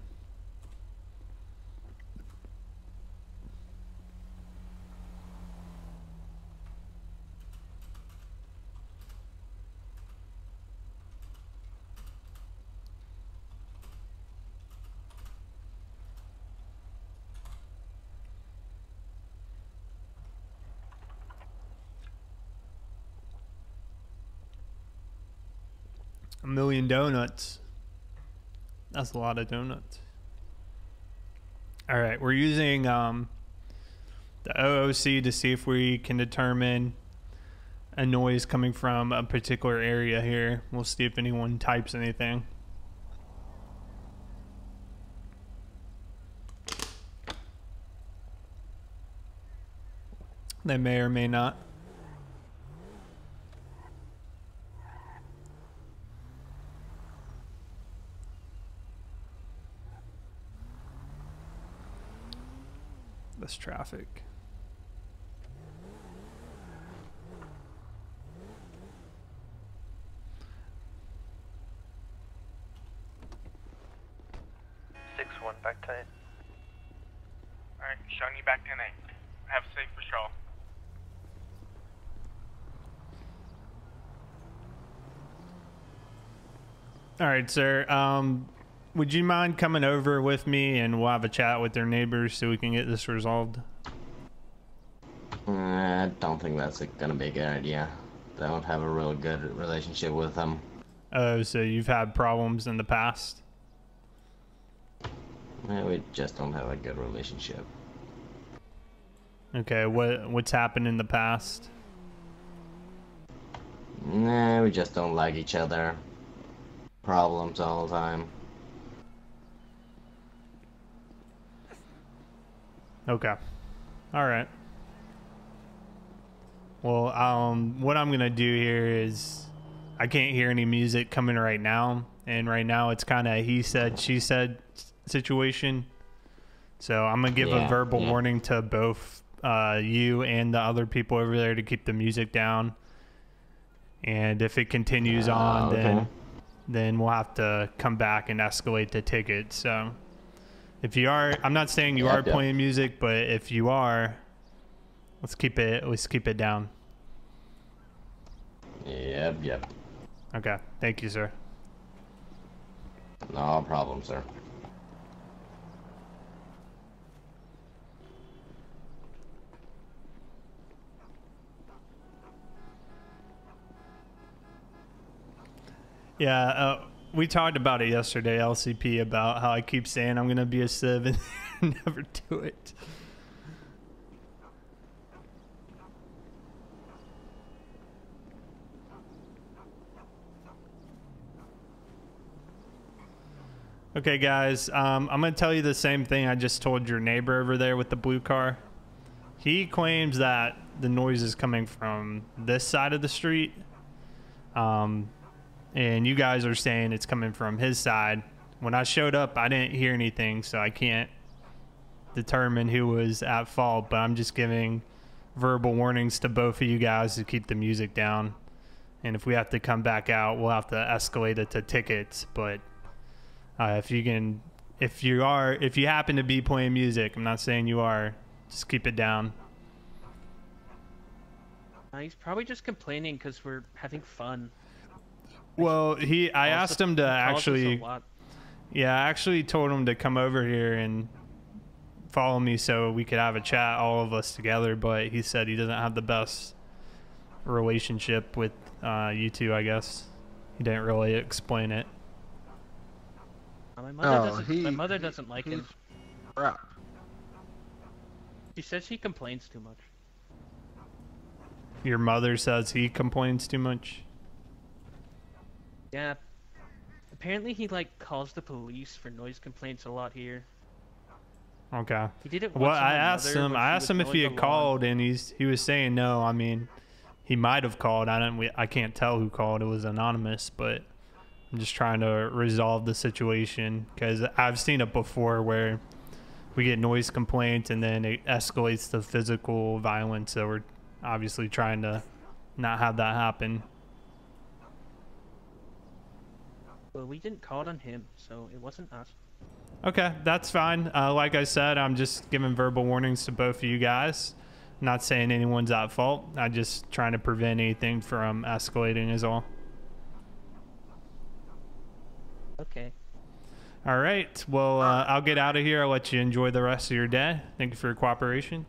$1 million donuts. That's a lot of donuts. All right, we're using the OOC to see if we can determine a noise coming from a particular area here. We'll see if anyone types anything. They may or may not. This traffic. Back to it. Alright, showing you back 10-8. Have a safe patrol. All right, sir. Would you mind coming over with me and we'll have a chat with their neighbors so we can get this resolved? I don't think that's gonna be a good idea. I don't have a real good relationship with them. Oh, so you've had problems in the past? We just don't have a good relationship. Okay, what's happened in the past? We just don't like each other. Problems all the time. Okay. All right. Well, what I'm gonna do here is I can't hear any music coming right now, and right now it's kind of he said, she said situation. So I'm gonna give a verbal warning to both you and the other people over there to keep the music down. And if it continues on, okay. then we'll have to come back and escalate the ticket. So if you are, I'm not saying you are playing music, but if you are, let's keep it down. Yep. Okay. Thank you, sir. No problem, sir. Yeah, we talked about it yesterday, LCP, about how I keep saying I'm going to be a civ and never do it. Okay, guys, I'm going to tell you the same thing I just told your neighbor over there with the blue car. He claims that the noise is coming from this side of the street. And you guys are saying it's coming from his side. When I showed up, I didn't hear anything, so I can't determine who was at fault, but I'm just giving verbal warnings to both of you guys to keep the music down. And if we have to come back out, we'll have to escalate it to tickets. But if you happen to be playing music, I'm not saying you are, just keep it down. He's probably just complaining because we're having fun. Well, I asked him to actually, I actually told him to come over here and follow me so we could have a chat, all of us together, but he said he doesn't have the best relationship with you two, I guess. He didn't really explain it. My mother doesn't like him. Crap. She says he complains too much. Your mother says he complains too much? Yeah. Apparently he calls the police for noise complaints a lot here. Okay. He did it once. Well, I asked him if he had called, and he was saying no. I mean, he might have called. I can't tell who called. It was anonymous, but I'm just trying to resolve the situation because I've seen it before where we get noise complaints and then it escalates to physical violence. So we're obviously trying to not have that happen. Well, we didn't call on him, so it wasn't us. Okay, that's fine. Like I said, I'm just giving verbal warnings to both of you guys. Not saying anyone's at fault. I'm just trying to prevent anything from escalating is all. Okay. All right. Well, I'll get out of here. I'll let you enjoy the rest of your day. Thank you for your cooperation.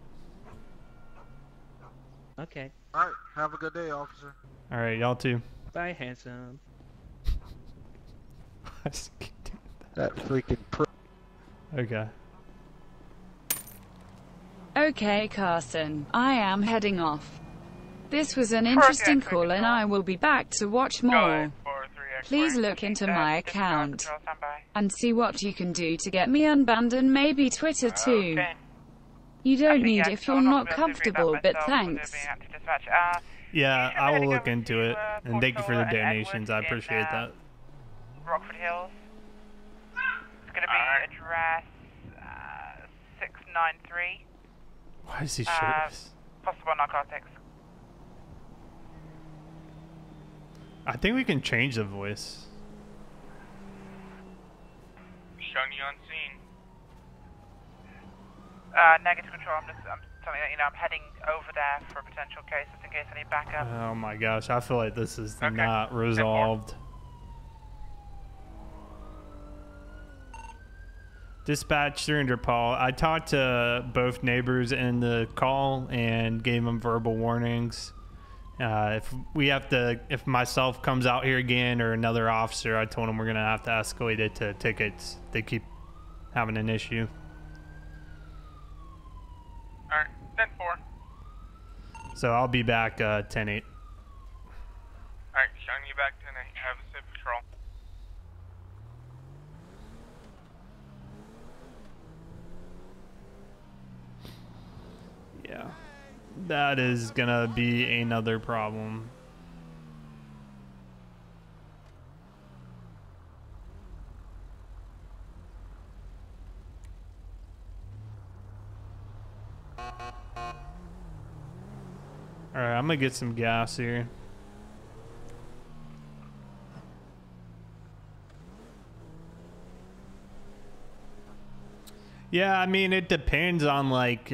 Okay. All right. Have a good day, officer. All right. Y'all too. Bye, handsome. That freaking Okay. Okay, Carson, I am heading off. This was an interesting call and I will be back to watch more. Please look into my account and see what you can do to get me unbanned and maybe Twitter too. You don't need if you're not comfortable, but thanks. Yeah, I will look into it. And thank you for the donations. I appreciate that. Rockford Hills. It's going to be address 693. Why is he shirtless? Possible narcotics. I think we can change the voice. Showing you on scene. Negative control. I'm telling you, I'm heading over there for a potential case, just in case I need backup. Oh my gosh, I feel like this is not resolved. Dispatch 300 Paul. I talked to both neighbors in the call and gave them verbal warnings. If myself comes out here again or another officer, I told them we're gonna have to escalate it to tickets. They keep having an issue. All right, 10-4. So I'll be back 10-8. All right, showing you back 10-8. Have a safe patrol. Yeah, that is gonna be another problem. Alright, I'm gonna get some gas here. Yeah, I mean, it depends on like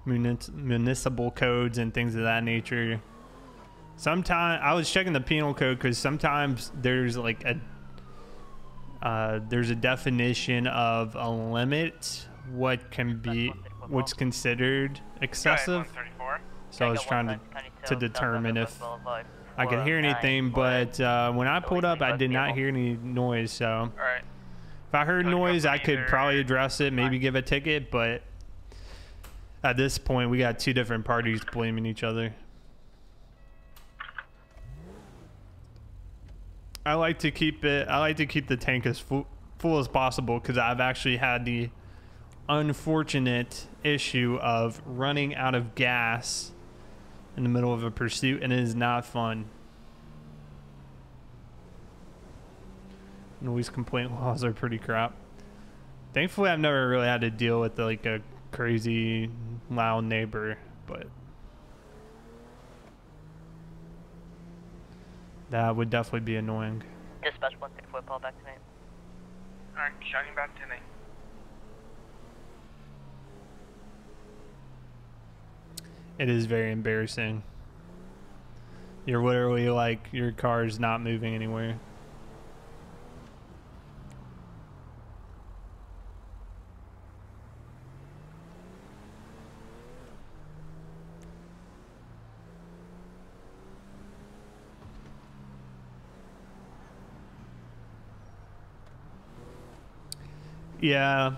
municipal codes and things of that nature. Sometimes I was checking the penal code because sometimes there's like there's a definition of a limit, what's considered excessive. So I was trying to determine if I could hear anything, but when I pulled up, I did not hear any noise. So if I heard noise, I could probably address it, maybe give a ticket. But at this point, we got two different parties blaming each other. I like to keep the tank as full as possible because I've actually had the unfortunate issue of running out of gas in the middle of a pursuit, and it is not fun. Noise complaint laws are pretty crap. Thankfully, I've never really had to deal with like a crazy loud neighbor, but that would definitely be annoying. Dispatch 164, call back tonight. Alright, shouting back tonight. It is very embarrassing. You're literally like, your car is not moving anywhere. Yeah,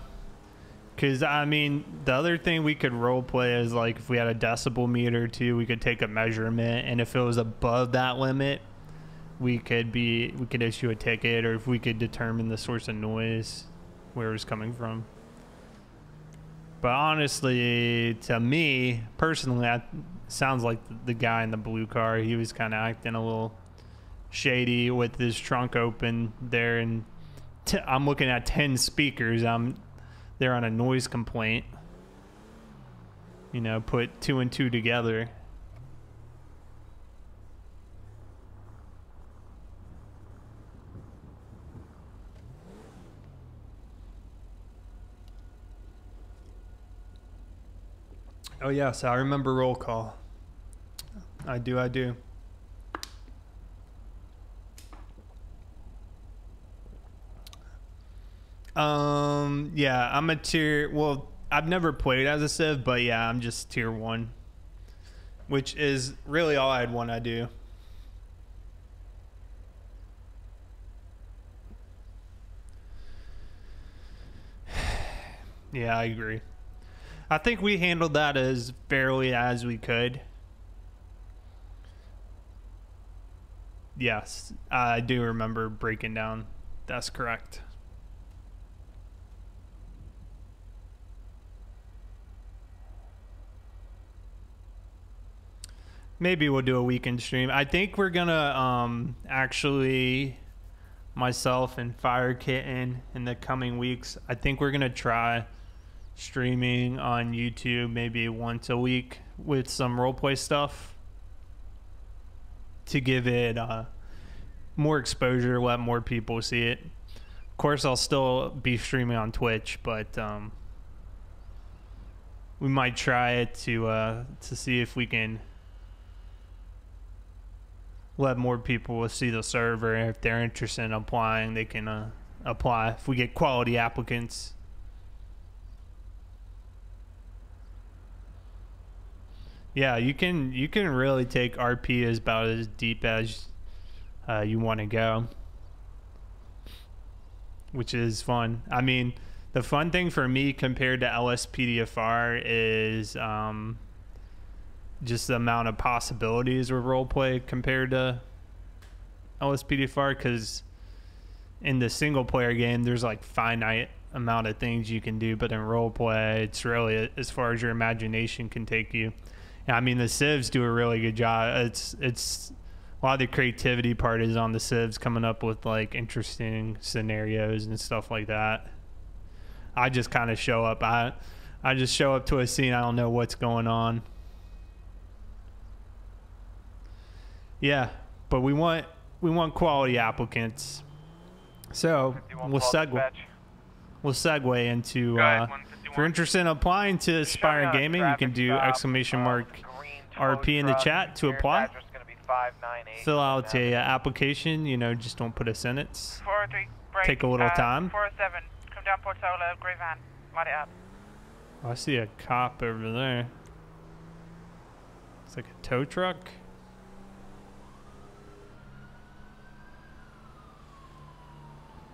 because I mean, the other thing we could role play is like if we had a decibel meter too, we could take a measurement, and if it was above that limit, we could issue a ticket, or if we could determine the source of noise, where it was coming from. But honestly, to me personally, that sounds like the guy in the blue car. He was kind of acting a little shady with his trunk open there, and I'm looking at 10 speakers. They're on a noise complaint. You know, put 2 and 2 together. Oh yes, I remember roll call. I do. Yeah, I'm a tier, well, I've never played as a civ, but yeah, I'm just tier 1, which is really all I'd want to do. Yeah, I agree. I think we handled that as fairly as we could. Yes, I do remember breaking down. That's correct. Maybe we'll do a weekend stream. I think we're gonna actually, myself and Fire Kitten in the coming weeks, I think we're gonna try streaming on YouTube maybe once a week with some roleplay stuff to give it more exposure, let more people see it. Of course, I'll still be streaming on Twitch, but we might try it to see if we can let more people see the server. If they're interested in applying, they can apply if we get quality applicants. Yeah, you can really take RP as about as deep as you want to go, which is fun. I mean, the fun thing for me compared to LSPDFR is just the amount of possibilities with roleplay compared to LSPDFR, because in the single player game there's like finite amount of things you can do, but in roleplay it's really as far as your imagination can take you. And I mean, the civs do a really good job. It's a lot of the creativity part is on the civs, coming up with like interesting scenarios and stuff like that. I just kind of show up. I just show up to a scene, I don't know what's going on. Yeah, but we want quality applicants. So we'll segue into if you're interested in applying to Aspiring Gaming, you can do !RP in the chat to apply. Fill out a application, you know, just don't put a sentence. 403, break. Take a little time. 407, come down Portola, gray van, light it up. Oh, I see a cop over there. It's like a tow truck.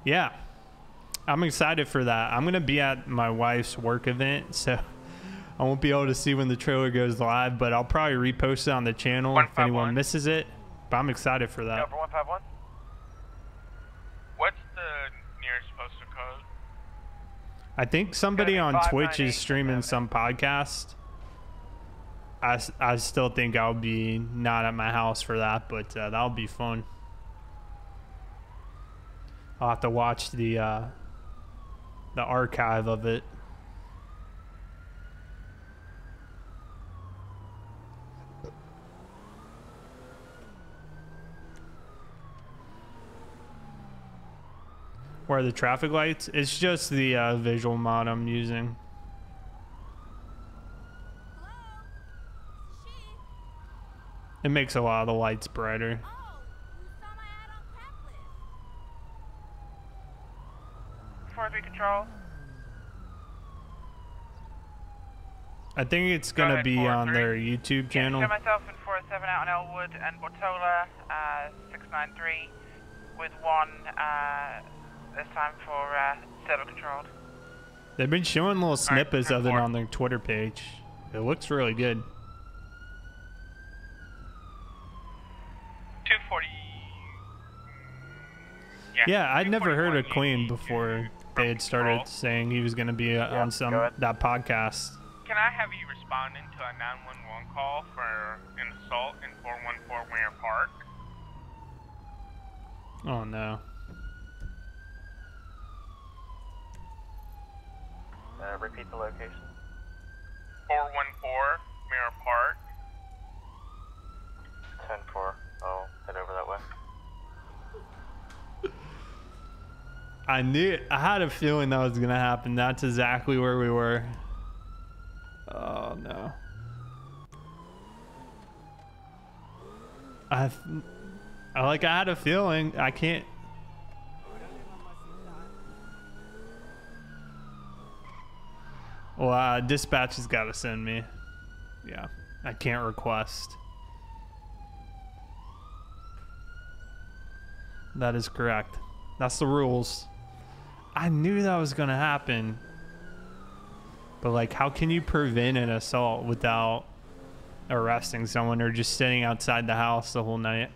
Yeah, I'm excited for that. I'm gonna be at my wife's work event, so I won't be able to see when the trailer goes live, but I'll probably repost it on the channel if anyone misses it. But I'm excited for that. Number 151. What's the nearest postal code? I think somebody on Twitch is streaming some podcast. I still think I'll be not at my house for that, but that'll be fun. I'll have to watch the archive of it. Where are the traffic lights? It's just the visual mod I'm using. It makes a lot of the lights brighter. 4-3 control. I think it's gonna be on their YouTube channel. Show myself in 407 out on Elwood and Portola, 693 with one this time for servo controlled. They've been showing little snippets of it on their Twitter page. It looks really good. 240. Yeah, I'd never heard of Queen before they had started saying he was going to be on that podcast. Can I have you responding to a 911 call for an assault in 414 Weir Park? Oh no. Repeat the location. 414 Mirror Park. 10-4. I'll head over that way. I had a feeling that was gonna happen. That's exactly where we were. Oh no. I had a feeling. I can't. Well, dispatch has got to send me. Yeah, I can't request. That is correct. That's the rules. I knew that was gonna happen. But like, how can you prevent an assault without arresting someone or just sitting outside the house the whole night?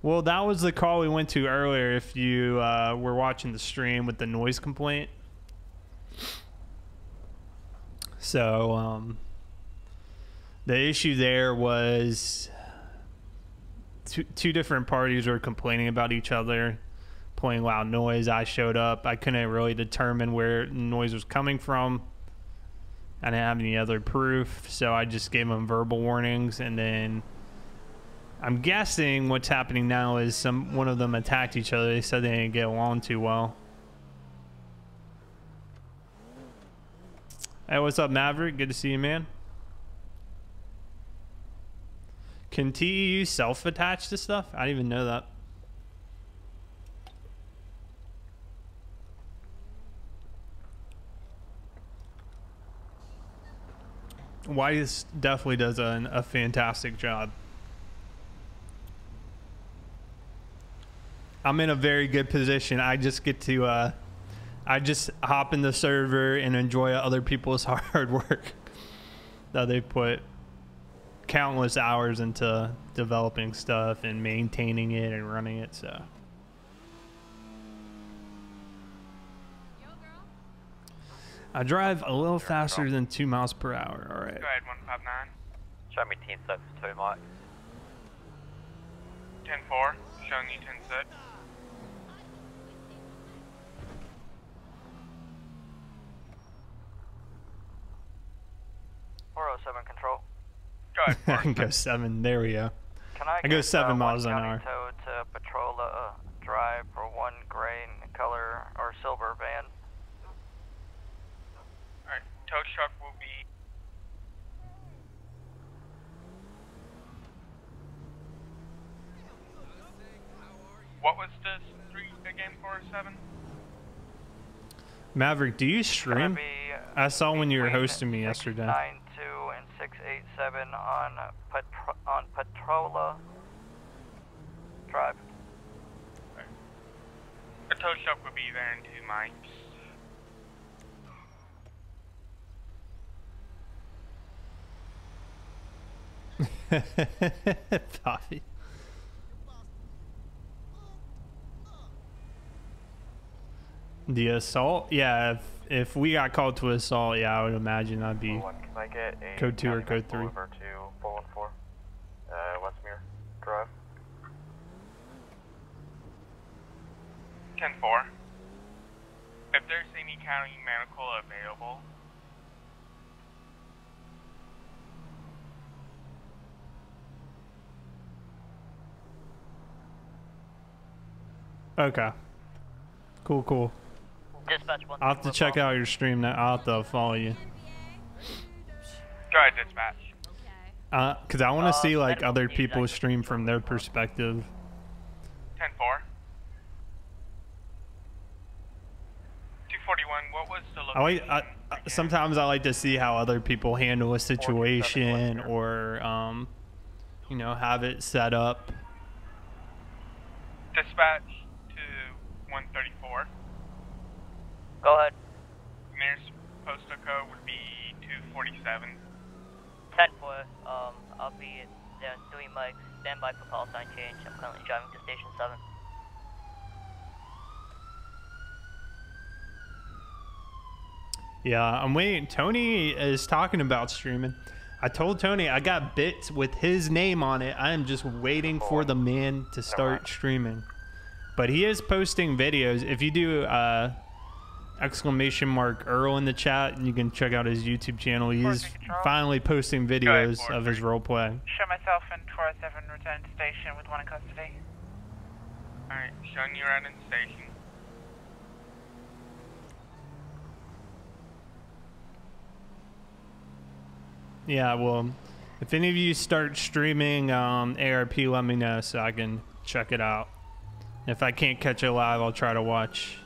Well, that was the call we went to earlier if you were watching the stream with the noise complaint. So, the issue there was two different parties were complaining about each other, playing loud noise. I showed up. I couldn't really determine where the noise was coming from. I didn't have any other proof, so I just gave them verbal warnings, and then I'm guessing what's happening now is one of them attacked each other. They said they didn't get along too well. Hey, what's up, Maverick? Good to see you, man. Can TEU self-attach to stuff? I didn't even know that. Weiss definitely does a fantastic job. I'm in a very good position. I just get to, I just hop in the server and enjoy other people's hard work that they put countless hours into developing stuff and maintaining it and running it. So I drive a little faster than 2 miles per hour. All right. Go ahead, 159. Show me 10 sets for 2 mics. 10-4, showing you 10 set. 407 control. Go ahead. I can go 7. There we go. Can I go get, 7 miles an one hour. county tow to Patrola Drive for 1 gray in color or silver van? Alright, tow truck will be... What was the street again, 407? Maverick, do you stream? I saw when you were hosting me yesterday. 692 and 687 on Patrola Drive. The tow truck will be there in 2 mics. Poppy. The assault? Yeah, if we got called to assault, yeah, I would imagine I'd be code 2 or code 3. Over to 414, Westmere Drive. 10-4. If there's any county medical available, Okay. Cool. Dispatch I'll have to check out your stream now. I'll have to follow you. go ahead, dispatch. Because I want to see like other people stream from their perspective. 10-4. 241, what was the location? Sometimes I like to see how other people handle a situation or, you know, have it set up. Dispatch to 134. Go ahead. Nearest postal code would be 247. 10-4. I'll be there in 3 mics. Stand by for call sign change. I'm currently driving to station 7. Yeah, I'm waiting. Tony is talking about streaming. I told Tony I got bits with his name on it. I am just waiting for the man to start streaming. But he is posting videos. If you do !Earl in the chat, you can check out his YouTube channel. He's finally posting videos of his roleplay. Show myself in 407, return to station with 1 in custody. Alright, showing you right in station. Yeah, well, if any of you start streaming ARP, let me know so I can check it out. If I can't catch it live, I'll try to watch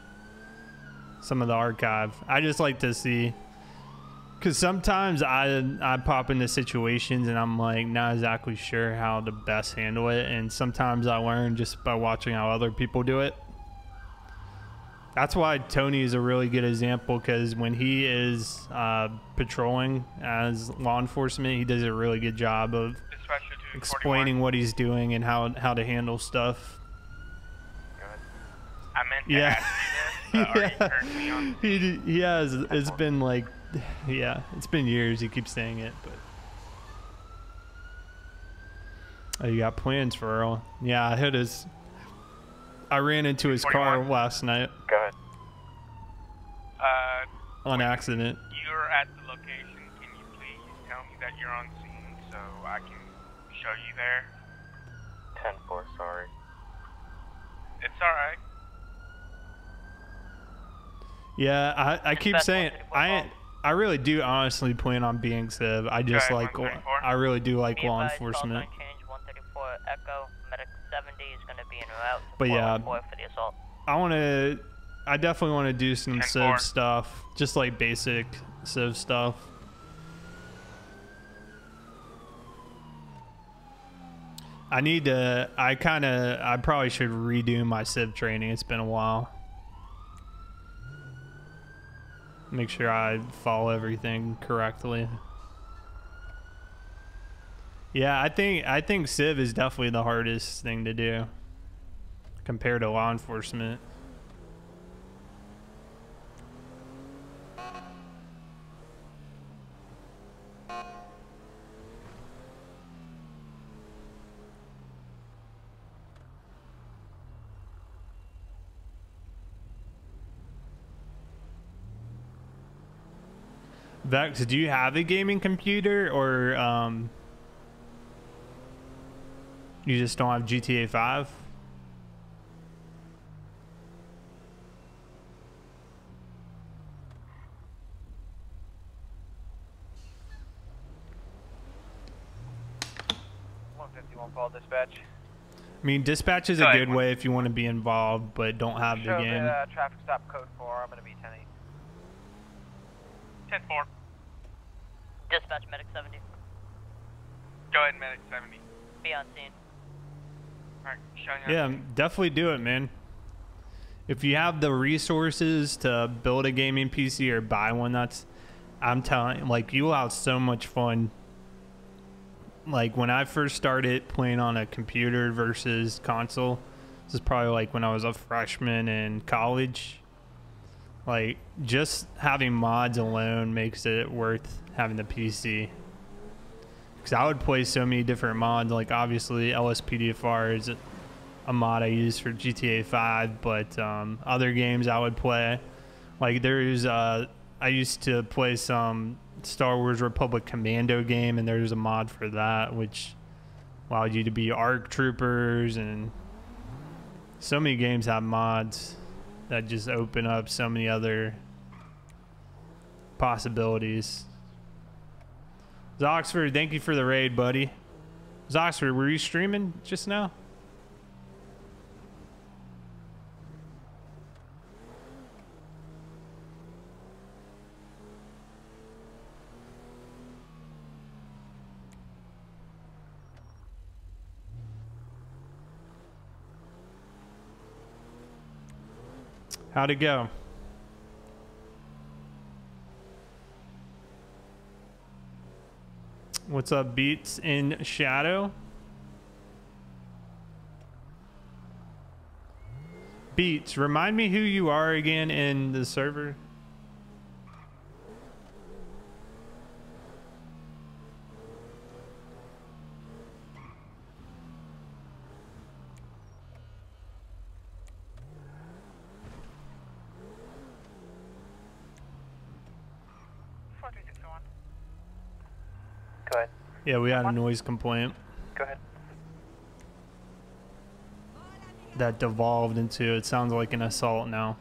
some of the archive. I just like to see, because sometimes I pop into situations and I'm like not exactly sure how to best handle it, and sometimes I learn just by watching how other people do it. That's why Tony is a really good example, because when he is patrolling as law enforcement, he does a really good job of explaining what he's doing and how to handle stuff. I meant to ask you this, but already turned me on. He has. It's been like, yeah, it's been years. He keeps saying it, but. Oh, you got plans for Earl? Yeah, I hit his. I ran into his car last night. Go ahead. On accident. You're at the location. Can you please tell me that you're on scene so I can show you there? 10-4, sorry. It's alright. Yeah, I keep saying I really do honestly plan on being Civ. I just like I really do like law enforcement. Echo, medic 70 is going to be en route. But yeah, for the assault. I definitely want to do some Civ stuff, just like basic Civ stuff. I probably should redo my Civ training. It's been a while. Make sure I follow everything correctly. Yeah, I think Civ is definitely the hardest thing to do compared to law enforcement. Vex, do you have a gaming computer, or you just don't have GTA 5? Call dispatch. I mean, dispatch is a good way if you want to be involved, but don't have the game. Traffic stop code 4. I'm going to be 10-8. 10-4. Dispatch medic 70. Go ahead, medic 70. Be on scene. Alright, showing up. Yeah, definitely do it, man. If you have the resources to build a gaming PC or buy one, I'm telling you, like, you will have so much fun. Like, when I first started playing on a computer versus console, this is probably like when I was a freshman in college. Like, just having mods alone makes it worth having the PC. Because I would play so many different mods. Like, obviously, LSPDFR is a mod I use for GTA 5, but other games I would play. Like, I used to play some Star Wars Republic Commando game, and there's a mod for that which allowed you to be ARC troopers, and so many games have mods that just open up so many other possibilities. Zoxford, thank you for the raid, buddy. Zoxford, were you streaming just now? How'd it go? What's up, Beats in Shadow? Beats, remind me who you are again in the server. Go ahead. Yeah, we had a noise complaint Go ahead. that devolved into, it sounds like an assault now.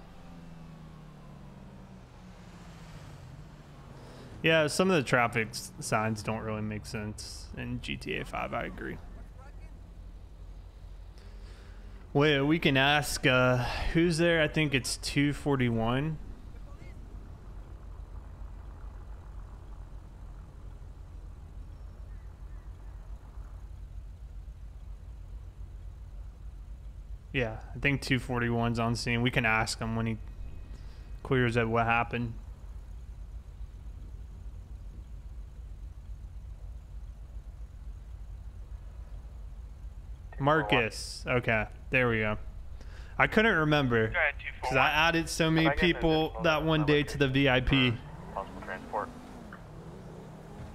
Yeah, some of the traffic signs don't really make sense in GTA 5, I agree. Wait, we can ask, who's there? I think it's 241. Yeah, I think 241's on scene. We can ask him when he clears up what happened. Marcus. Okay, there we go. I couldn't remember because I added so many people that one day to the VIP. Possible transport.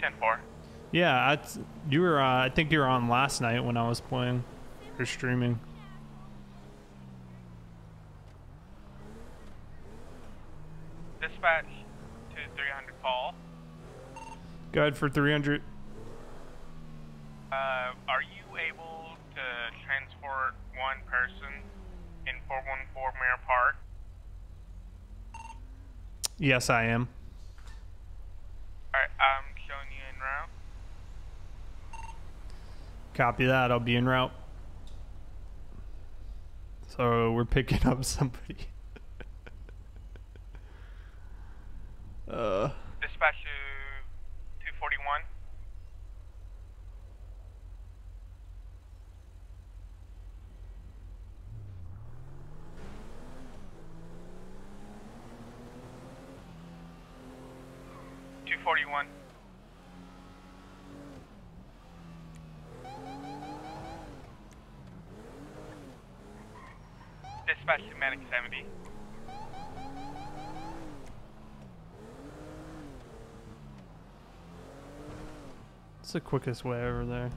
10-4. Yeah, you were. I think you were on last night when I was playing or streaming. Dispatch to 300 call. Go ahead for 300. Are you able to transport one person in 414 Mirror Park? Yes, I am. Alright, I'm showing you en route. Copy that. I'll be en route. So we're picking up somebody. Dispatch to 241. Dispatch to Medic 70. It's the quickest way over there.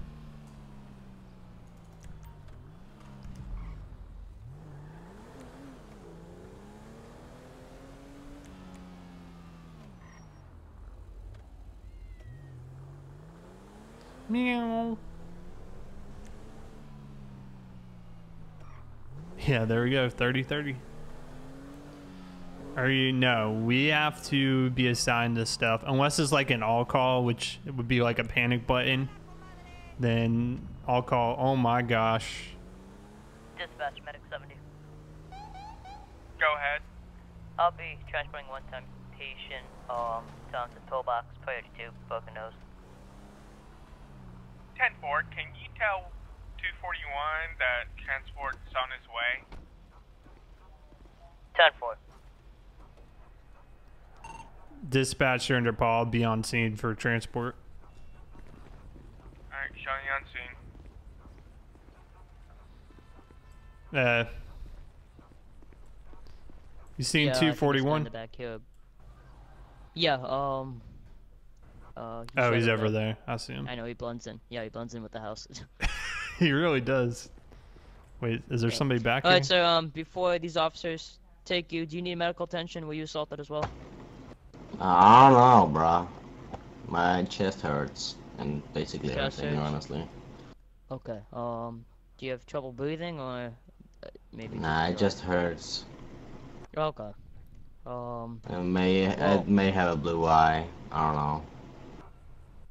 Meow. Yeah, there we go. 30-30. No, we have to be assigned this stuff. Unless it's like an all call, which it would be like a panic button. Then I'll call. Oh my gosh. Dispatch, medic 70. Go ahead. I'll be transporting one-time patient down to pillbox, priority 2, broken nose. 10-4, can you tell 241 that transport's on its way? 10-4. Dispatcher under Paul, be on scene for transport. Alright, showing you on scene. You seen 241? In the back here. Yeah, oh, he's over there. I see him. I know, he blends in. Yeah, he blends in with the house. He really does. Wait, is there somebody back here? Alright, so before these officers take you, do you need medical attention? Were you assaulted as well? I don't know, bro. My chest hurts and basically Chest everything, hurts? honestly. Okay, do you have trouble breathing or maybe? Nah, it just hurts. Okay. It may have a blue eye. I don't know.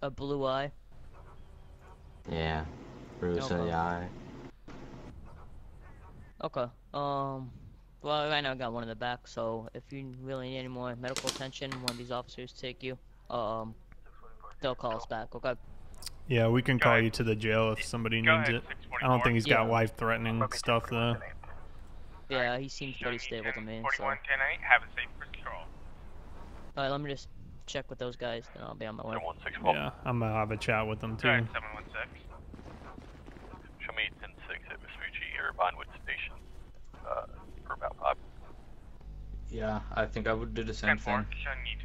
A blue eye? Yeah. Bruise in the eye. Okay. Well, right now I got one in the back, so if you really need any more medical attention when these officers take you, they'll call us back, okay? Yeah, we can call you to the jail if somebody needs it. I don't think he's got life-threatening stuff, though. Yeah, he seems pretty stable to me, so... 41-10-8, have a safe patrol. Alright, let me just check with those guys, then I'll be on my way. Yeah, I'm gonna have a chat with them, too. 716. Show me 10-6 at Vespucci or Vinewood Station for about 5. Yeah, I think I would do the same 10-4, thing. showing you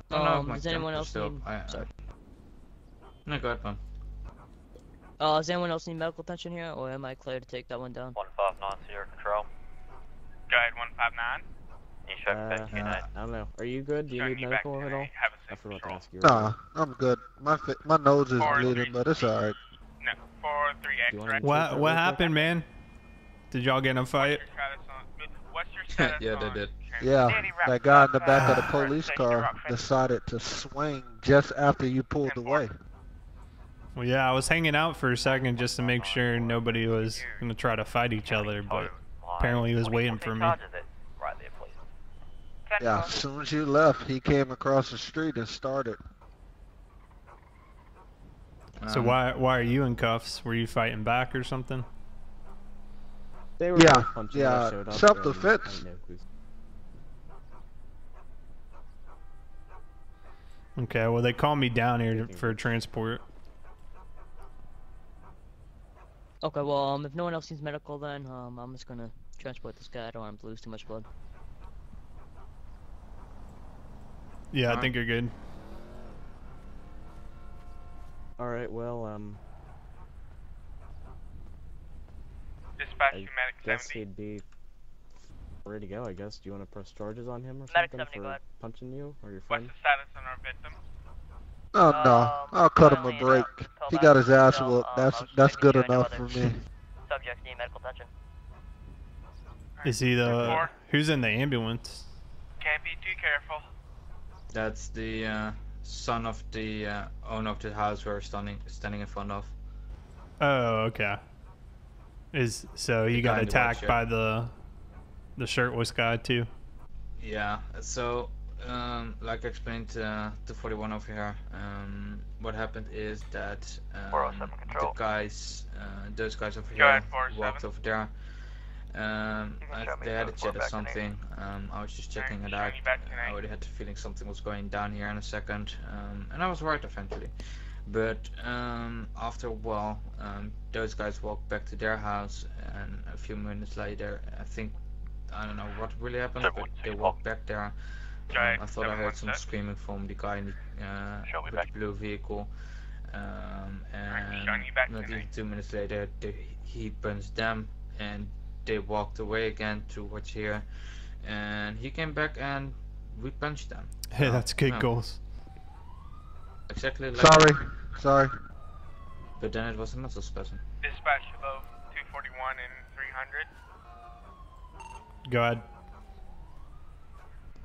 10-6. Does anyone else need... Sorry. No, go ahead, man. Does anyone else need medical attention here, or am I clear to take that one down? 159 Sierra Control. Go ahead, 159. You show back I don't know. Are you good? Do you need medical at all? I forgot to ask you. Nah, I'm good. My nose is bleeding, but it's alright. No, 4-3 X-ray. What happened, man? Did y'all get in a fight? What's your status Yeah, they did. Yeah, that guy in the back of the police car decided to swing just after you pulled away. Well, yeah, I was hanging out for a second just to make sure nobody was gonna try to fight each other, but apparently he was waiting for me. Yeah, as soon as you left, he came across the street and started. So why are you in cuffs? Were you fighting back or something? They were punching when I showed up, self-defense. Okay, well they called me down here for transport. Okay, well, if no one else needs medical, then I'm just gonna transport this guy. I don't want him to lose too much blood. Yeah, I think you're good. Alright, well, Dispatch I medic guess 70. he'd be ready to go, I guess. Do you want to press charges on him or Medic something 70, go for ahead. punching you or your What's friend? the status on our victim? Oh no, I'll cut him a break. He got his ass whooped. That's good enough for me. Subjects need medical attention. Is he the... Who's in the ambulance? Can't be too careful. That's the son of the owner of the house we're standing in front of. Oh, okay. So he got attacked by the shirtless guy too? Yeah, so like I explained to 41 over here, what happened is that the guys, those guys over here walked over there. They had a chat or something. I was just checking it out. I already had the feeling something was going down here in a second, and I was right eventually. But after a while, those guys walked back to their house, and a few minutes later, I don't know what really happened, but they walked back there. I thought I heard some screaming from the guy in the, with the blue vehicle, and not even 2 minutes later, he punched them, and they walked away again towards here, and he came back and we punched them. Hey, that's good goals. Exactly like Sorry. But then it was a muscle spasm. Dispatch above 241 and 300. Go ahead.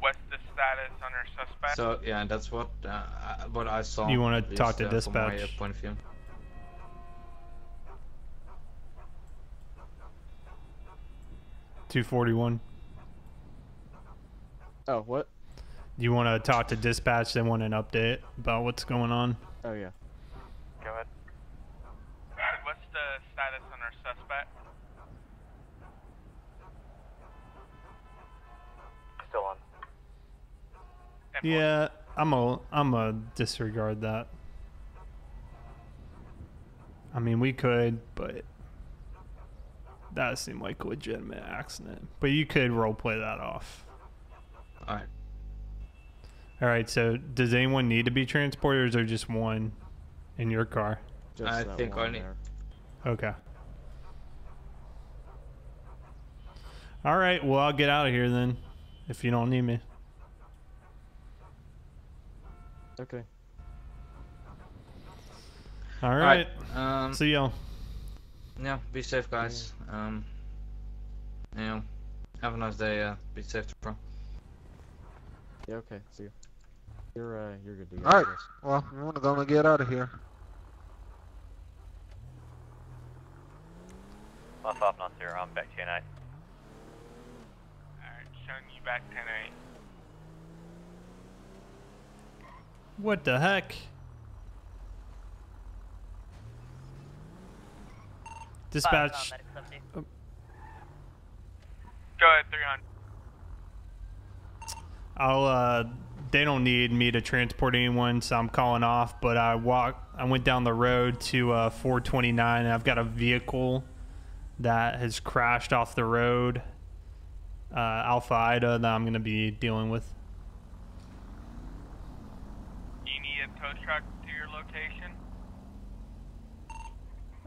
What's the status on our suspect? So yeah, that's what I saw. You want to talk to From dispatch? my point of view. $241. Oh, what? You want to talk to dispatch? They want an update about what's going on. Oh yeah. Go ahead. What's the status on our suspect? Still on. Yeah, I'm a disregard that. I mean, we could, but that seemed like a legitimate accident. But you could roleplay that off. All right. All right. So, does anyone need to be transported, or is there just one in your car? Just I think only. Okay. All right. Well, I'll get out of here then, if you don't need me. Okay. All right. See y'all. Yeah. Be safe, guys. You know, have a nice day. Be safe, bro. Yeah. Okay. See you. You're good to go. All right. Well, we're gonna get out of here. Off up, not zero. I'm back to you, 10-8. Alright, showing you back 10-8. What the heck? Dispatch. Go ahead, 300. They don't need me to transport anyone, so I'm calling off, but I went down the road to 429, and I've got a vehicle that has crashed off the road, Alpha Ida, that I'm going to be dealing with. Do you need a tow truck to your location?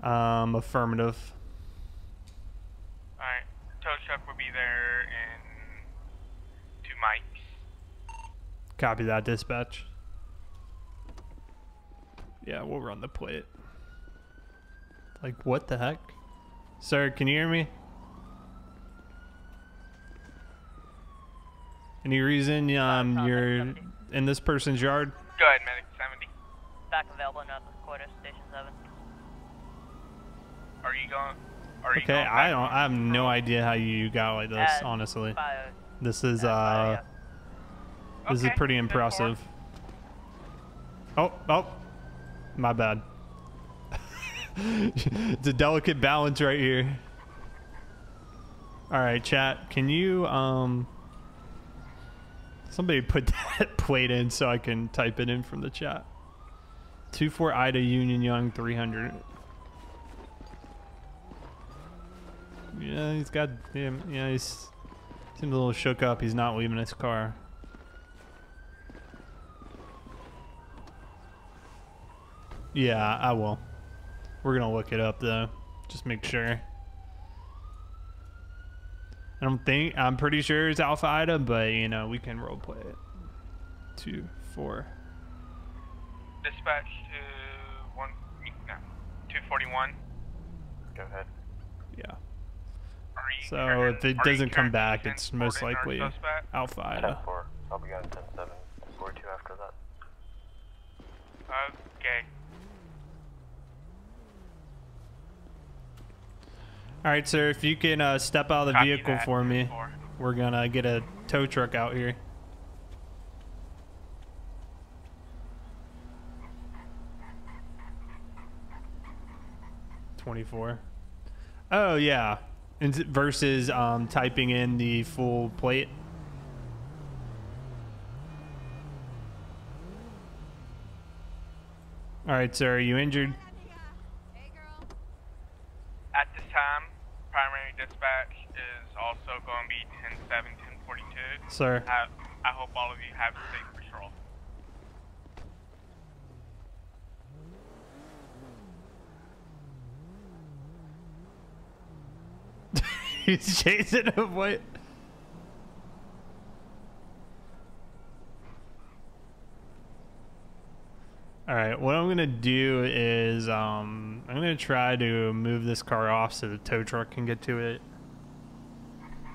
Affirmative. Alright, tow truck will be there in 2 mics. Copy that, dispatch. Yeah, we'll run the plate. Like, what the heck? Sir, can you hear me? Any reason you're in this person's yard? Go ahead, medic 70. Back available in quarter, station 7. Are you going? Okay, I have no idea how you got like this, honestly. This is this is pretty impressive. Oh, my bad. It's a delicate balance right here. All right, chat. Can you somebody put that plate in so I can type it in from the chat? 24 Ida Union Young 300. Yeah, he's got him. Yeah, he's seems a little shook up. He's not leaving his car. Yeah, I will. We're gonna look it up though. Just make sure. I'm pretty sure it's Alpha Ida, but you know, we can roleplay it. 2-4. Dispatch to 241. Go ahead. Yeah. So if it doesn't come back, it's most likely Alpha Ida. 10-4. I'll be on 10-7. 42 after that. Okay. All right, sir. If you can step out of the vehicle for me, we're gonna get a tow truck out here. $24. Oh yeah, versus typing in the full plate. All right, sir. Are you injured? At this time, primary dispatch is also going to be 10-7, 10-42. Sir. I hope all of you have a safe patrol. He's chasing him. What? All right, what I'm gonna do is I'm gonna try to move this car off so the tow truck can get to it.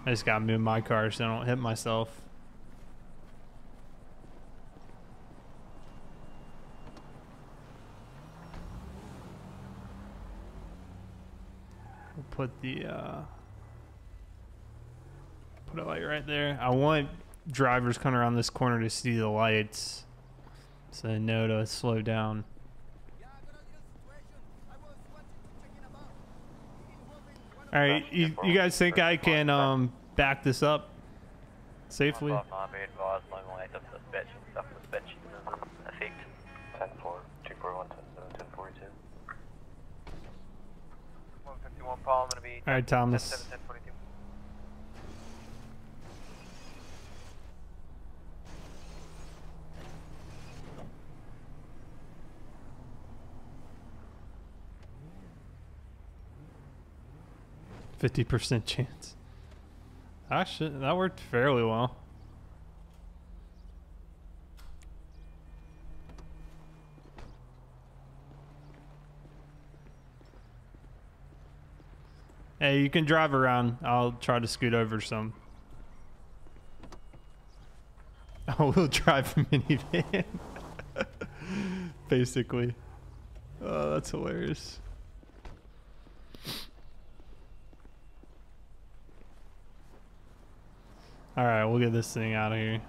I just gotta move my car so I don't hit myself. We'll put the put a light right there. I want drivers coming around this corner to see the lights, so they know to slow down. All right, you guys think I can back this up safely? 159, be advised, no more active dispatching, stuff dispatching effect. 10-4, 241, 1042. 151 Paul, I'm going to be. All right, Thomas. 1042. %50 chance. Actually, that worked fairly well. Hey, you can drive around. I'll try to scoot over some. Oh, we'll drive a minivan. Basically. Oh, that's hilarious. All right, we'll get this thing out of here.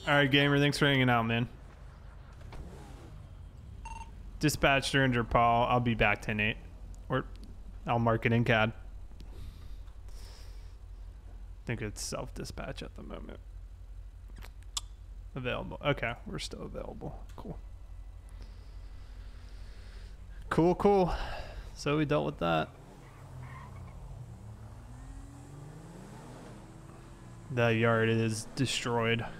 All right, gamer, thanks for hanging out, man. Dispatch Ranger Paul, I'll be back 10-8. Or I'll mark it in CAD. I think it's self-dispatch at the moment. Available. Okay, we're still available. Cool. Cool. So we dealt with that. The yard is destroyed. How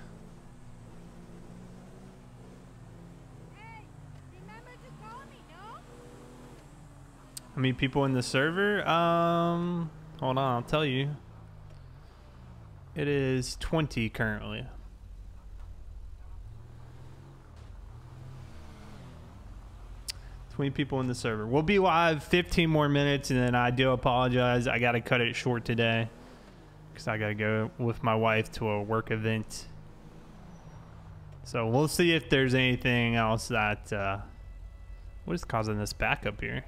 many people in the server? Hold on, I'll tell you. It is 20 currently. People in the server. We'll be live 15 more minutes, and then I do apologize. I got to cut it short today because I got to go with my wife to a work event. So we'll see if there's anything else that... what is causing this backup here?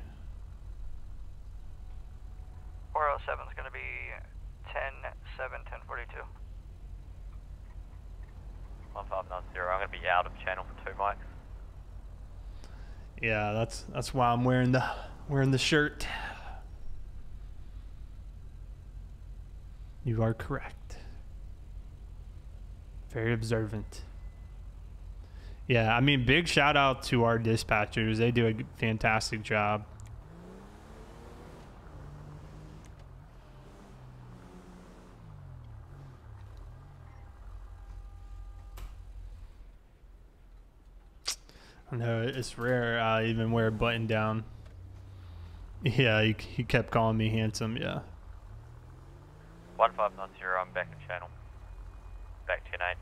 407 is going to be 10-7, 1042. 1590, I'm going to be out of channel for 2 mics. Yeah, that's why I'm wearing the shirt. You are correct. Very observant. Yeah, I mean, big shout out to our dispatchers. They do a fantastic job. I know it's rare I even wear a button down. Yeah, he kept calling me handsome. Yeah. 1590, I'm back in channel. Back 10-8.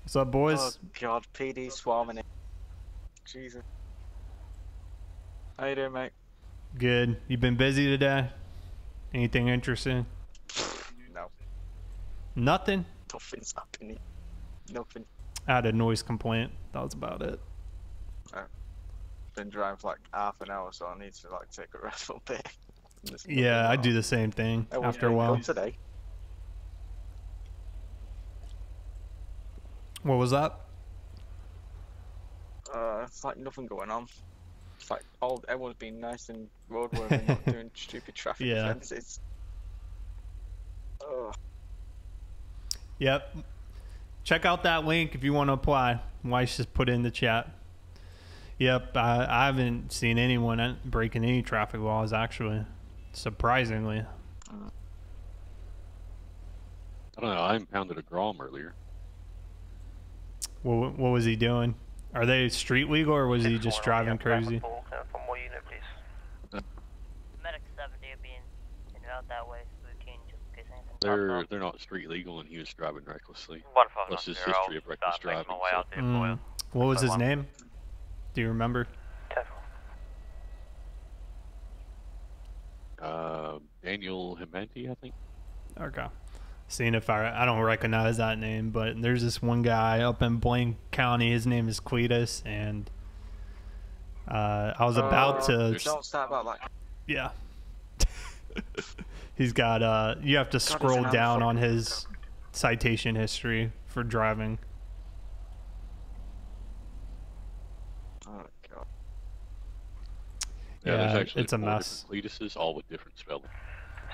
What's up, boys? Oh God, PD swarming it. Jesus. How you doing, mate? Good. You been busy today? Anything interesting? No. Nothing? Nothing's happening. Nothing. I had a noise complaint. That was about it. Been driving for like half an hour, so I need to like take a restful bit. Yeah, I do the same thing after a while. Today. What was that? It's like nothing going on. It's like everyone's being nice and roadworthy, not doing stupid traffic offences. Yep. Check out that link if you want to apply. Weiss just put it in the chat. Yep, I haven't seen anyone breaking any traffic laws, actually. Surprisingly. I don't know, I impounded a Grom earlier. What was he doing? Are they street legal, or was he just driving crazy? From what unit, please? Medic 70 being in and out that way, so we can just They're not street legal, and he was driving recklessly. 1590, Plus his history of reckless driving. my way out there for you. What was his name? Do you remember? Daniel Himenti, I think. Okay. Seeing if I don't recognize that name, but there's this one guy up in Blaine County. His name is Cletus, and I was about to. Don't start about that. Yeah. He's got you have to scroll down on his citation history for driving. Oh god. Yeah, there's Yeah, actually it's a 4 mess. different Cletuses, all with different spelling.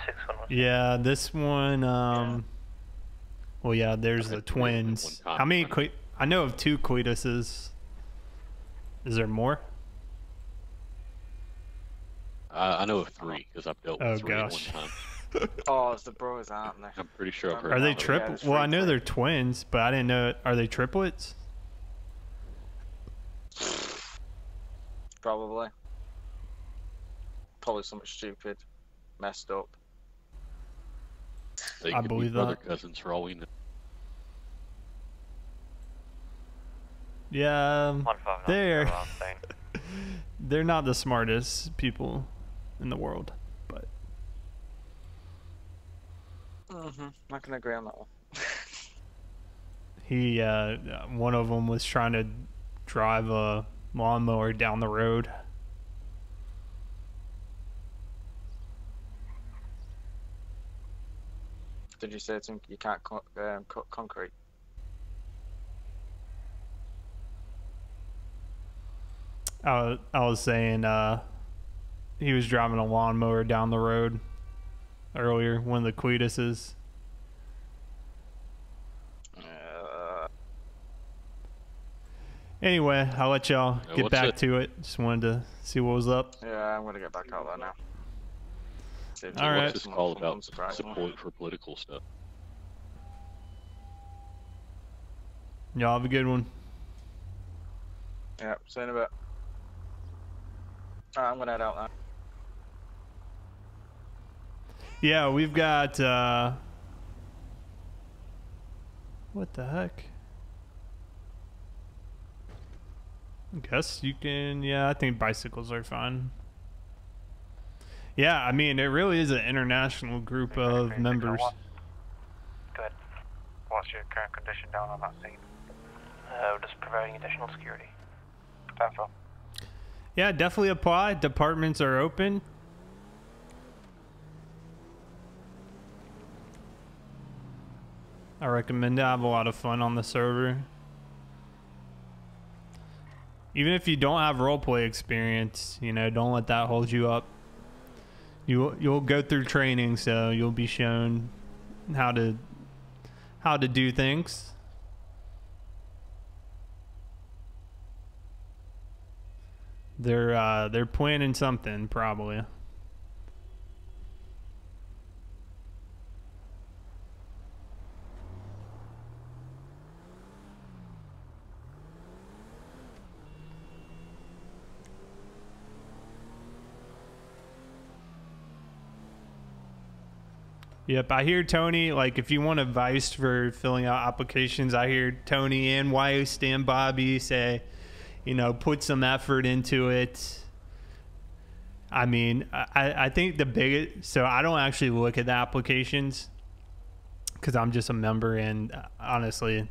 6117. Yeah, this one. Well, yeah, there's the twins. How many? I know of 2 Cletuses. Is there more? I know of 3 because I've dealt with 3 at one time. Oh, it's the bros, aren't they? I'm pretty sure I've heard. Are they of it. triplets? Well, I know they're twins, but I didn't know. Are they triplets? Probably. Probably something stupid, messed up. They I could believe be brother that. cousins for all we know. Yeah, 1590, they're not the smartest people in the world, but I can agree on that one. he one of them was trying to drive a lawnmower down the road. Did you say to him you can't cut concrete? I was saying he was driving a lawnmower down the road earlier, one of the Cletuses. Anyway, I'll let y'all get what's back it? to it. Just wanted to see what was up. Yeah, I'm gonna get back out there now. All right. What's this call about? Support for political stuff. Y'all have a good one. Yeah, see you in a bit. Alright, I'm gonna head out now. Yeah, we've got what the heck? I guess you can. Yeah, I think bicycles are fine. Yeah, I mean, it really is an international group of members. Good. What's your current condition down on that scene? Just providing additional security. 10-4. Yeah, definitely apply. Departments are open. I recommend it. I have a lot of fun on the server. Even if you don't have roleplay experience, you know, don't let that hold you up. You'll go through training, so you'll be shown how to do things. They're planning something probably. Yep, I hear Tony, like, if you want advice for filling out applications, I hear Tony and Wyst and Bobby say, you know, put some effort into it. I mean, I think the biggest, so I don't actually look at the applications because I'm just a member, and honestly,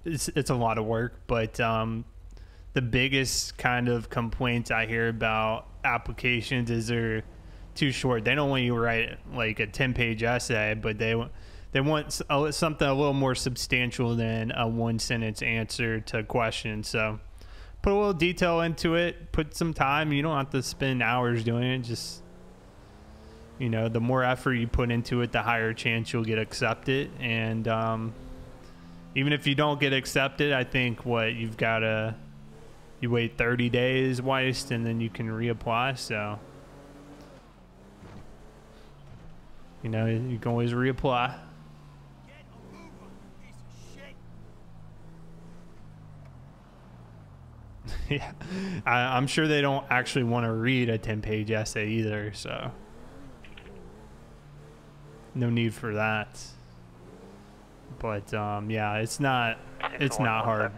it's a lot of work. But the biggest kind of complaints I hear about applications is they're too short. They don't want you to write like a 10-page essay, but they want something a little more substantial than a 1-sentence answer to a question. So put a little detail into it, put some time. You don't have to spend hours doing it. Just, you know, the more effort you put into it, the higher chance you'll get accepted. And even if you don't get accepted, I think you wait 30 days, Weist, and then you can reapply. So, you know, you can always reapply. Yeah, I'm sure they don't actually want to read a 10-page essay either, so no need for that. But yeah, it's not hard.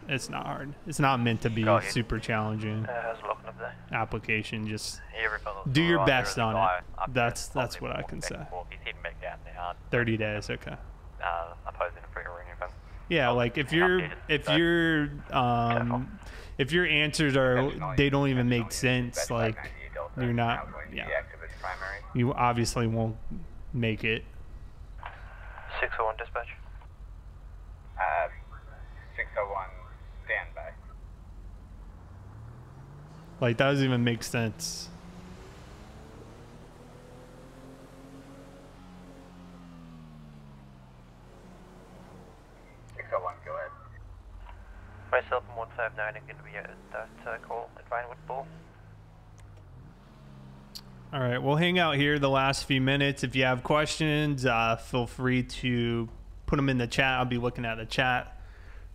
It's not hard. It's not meant to be super challenging. Application, just do your best on it. That's what I can say. 30 days, okay. Yeah, like if your answers they don't even make sense, like you're not, you obviously won't make it. 601 dispatch. 601 standby. Like that doesn't even make sense. Go ahead. Myself and 159 are going to be at that call at Vinewood Bull. All right, we'll hang out here the last few minutes. If you have questions, feel free to put them in the chat. I'll be looking at the chat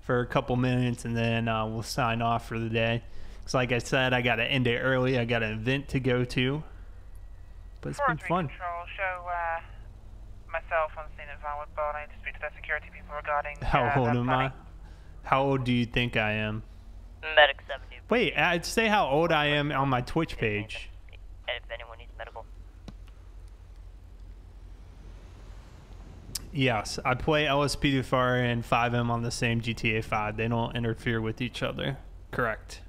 for a couple minutes, and then we'll sign off for the day. Because like I said, I got to end it early. I got an event to go to. But it's been fun. Control, show myself on scene at Vinewood Bull. I need to speak to the security people regarding... How old am I? How old do you think I am? Medic 70. Wait, I'd say how old I am on my Twitch page. If anyone needs medical. Yes, I play LSPDFR and 5M on the same GTA 5. They don't interfere with each other. Correct.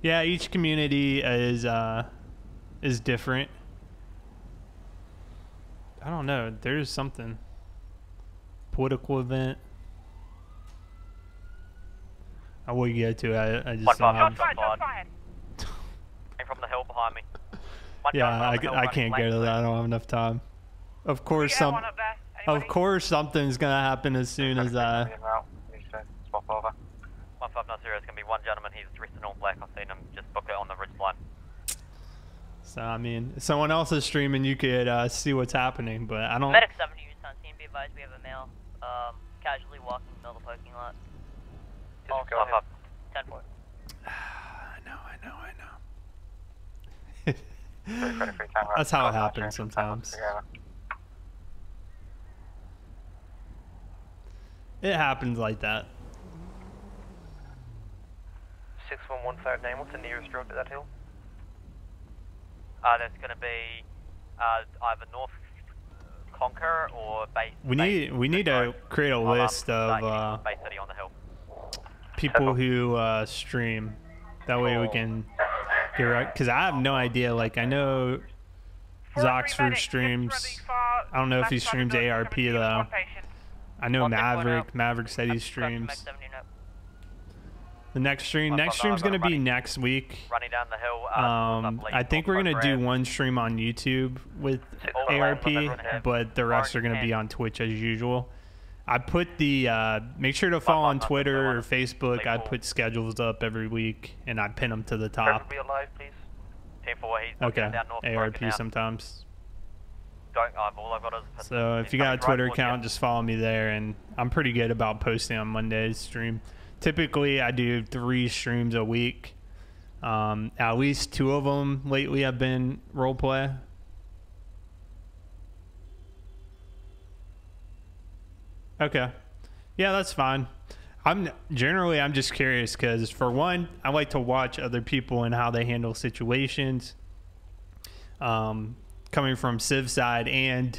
Yeah, each community is different. I don't know. There's something. Political event. I will get to it. I just don't have... Came from the hill behind me. Yeah, I can't get to that. I don't have enough time. Of course, something's gonna happen as soon as I. 1590, it's gonna be one gentleman. He's dressed in all black. I've seen him just book it on the ridge line. So I mean, if someone else is streaming, you could see what's happening, but I don't. Medic 70 units on scene. Be advised, we have a male casually walking in the middle of the parking lot. Oh, go ahead. 10-4. I know. That's how it happens sometimes. It happens like that. 61159, what's the nearest road to that hill? That's going to be either North Conquer or Bay. We need to create a list of Bay City on the hill. People who stream. That way we can get right. Because I have no idea. Like I know Zoxford streams. I don't know if he streams ARP though. I know Maverick said he streams. The next stream's gonna be next week. Running down the hill. I think we're gonna do one stream on YouTube with ARP, but the rest are gonna be on Twitch as usual. I put the make sure to follow on Twitter or Facebook. I put schedules up every week and I pin them to the top. Okay, ARP sometimes. So if you got a Twitter account, just follow me there, and I'm pretty good about posting on Monday's stream. Typically, I do 3 streams a week. At least 2 of them lately have been roleplay. Okay. Yeah, that's fine. I'm just curious because, for one, I like to watch other people and how they handle situations. Coming from Civ side and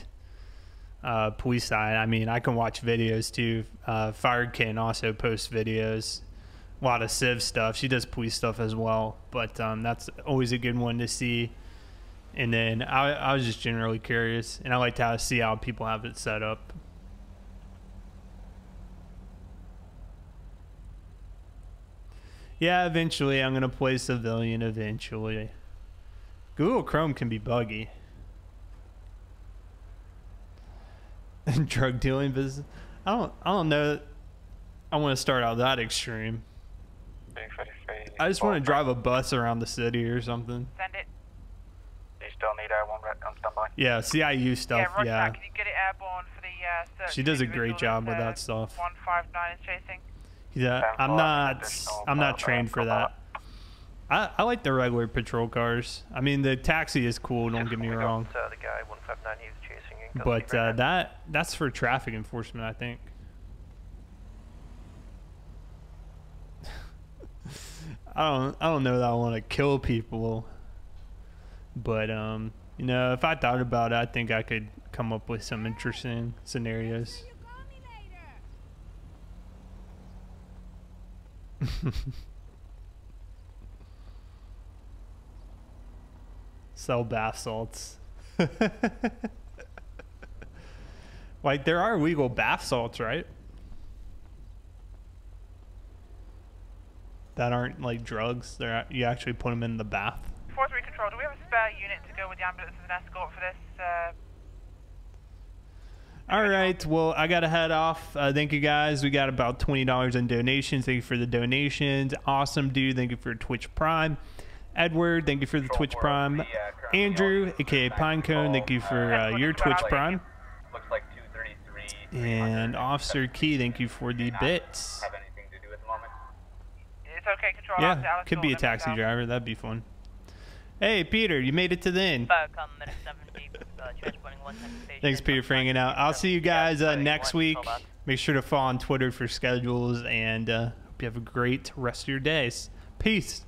police side, I mean, I can watch videos too. Firekin also posts videos. A lot of Civ stuff. She does police stuff as well, but that's always a good one to see. And then I was just generally curious, and I like to see how people have it set up. Yeah, eventually I'm going to play civilian eventually. Google Chrome can be buggy. Drug dealing business. I don't know. I want to start out that extreme. I just want to drive a bus around the city or something. Send it. Do you still need one on standby? Yeah, CIU stuff. Yeah. Can you get it airborne for the search? She does a great job with that stuff. 159 is chasing. Yeah, I'm not trained for that. I like the regular patrol cars. I mean, the taxi is cool. Don't get me wrong. The guy 159 he was chasing you. But that's for traffic enforcement, I think. I don't know that I want to kill people, but you know, if I thought about it, I think I could come up with some interesting scenarios. Sell bath salts. Like, there are legal bath salts, right? That aren't like drugs. You actually put them in the bath. 4-3 Control, do we have a spare unit to go with the ambulance as an escort for this? All right, well, I got to head off. Thank you, guys. We got about $20 in donations. Thank you for the donations. Awesome, dude. Thank you for Twitch Prime. Edward, thank you for the Twitch Prime. Andrew, a.k.a. Pinecone, thank you for your Twitch Prime. Looks like 233. And Officer Key, thank you for the bits. Have anything to do at the moment? It's okay, Control. Yeah, could be a taxi driver. That'd be fun. Hey, Peter, you made it to the end. Thanks, Peter, for hanging out. I'll see you guys next week. Make sure to follow on Twitter for schedules, and hope you have a great rest of your days. Peace.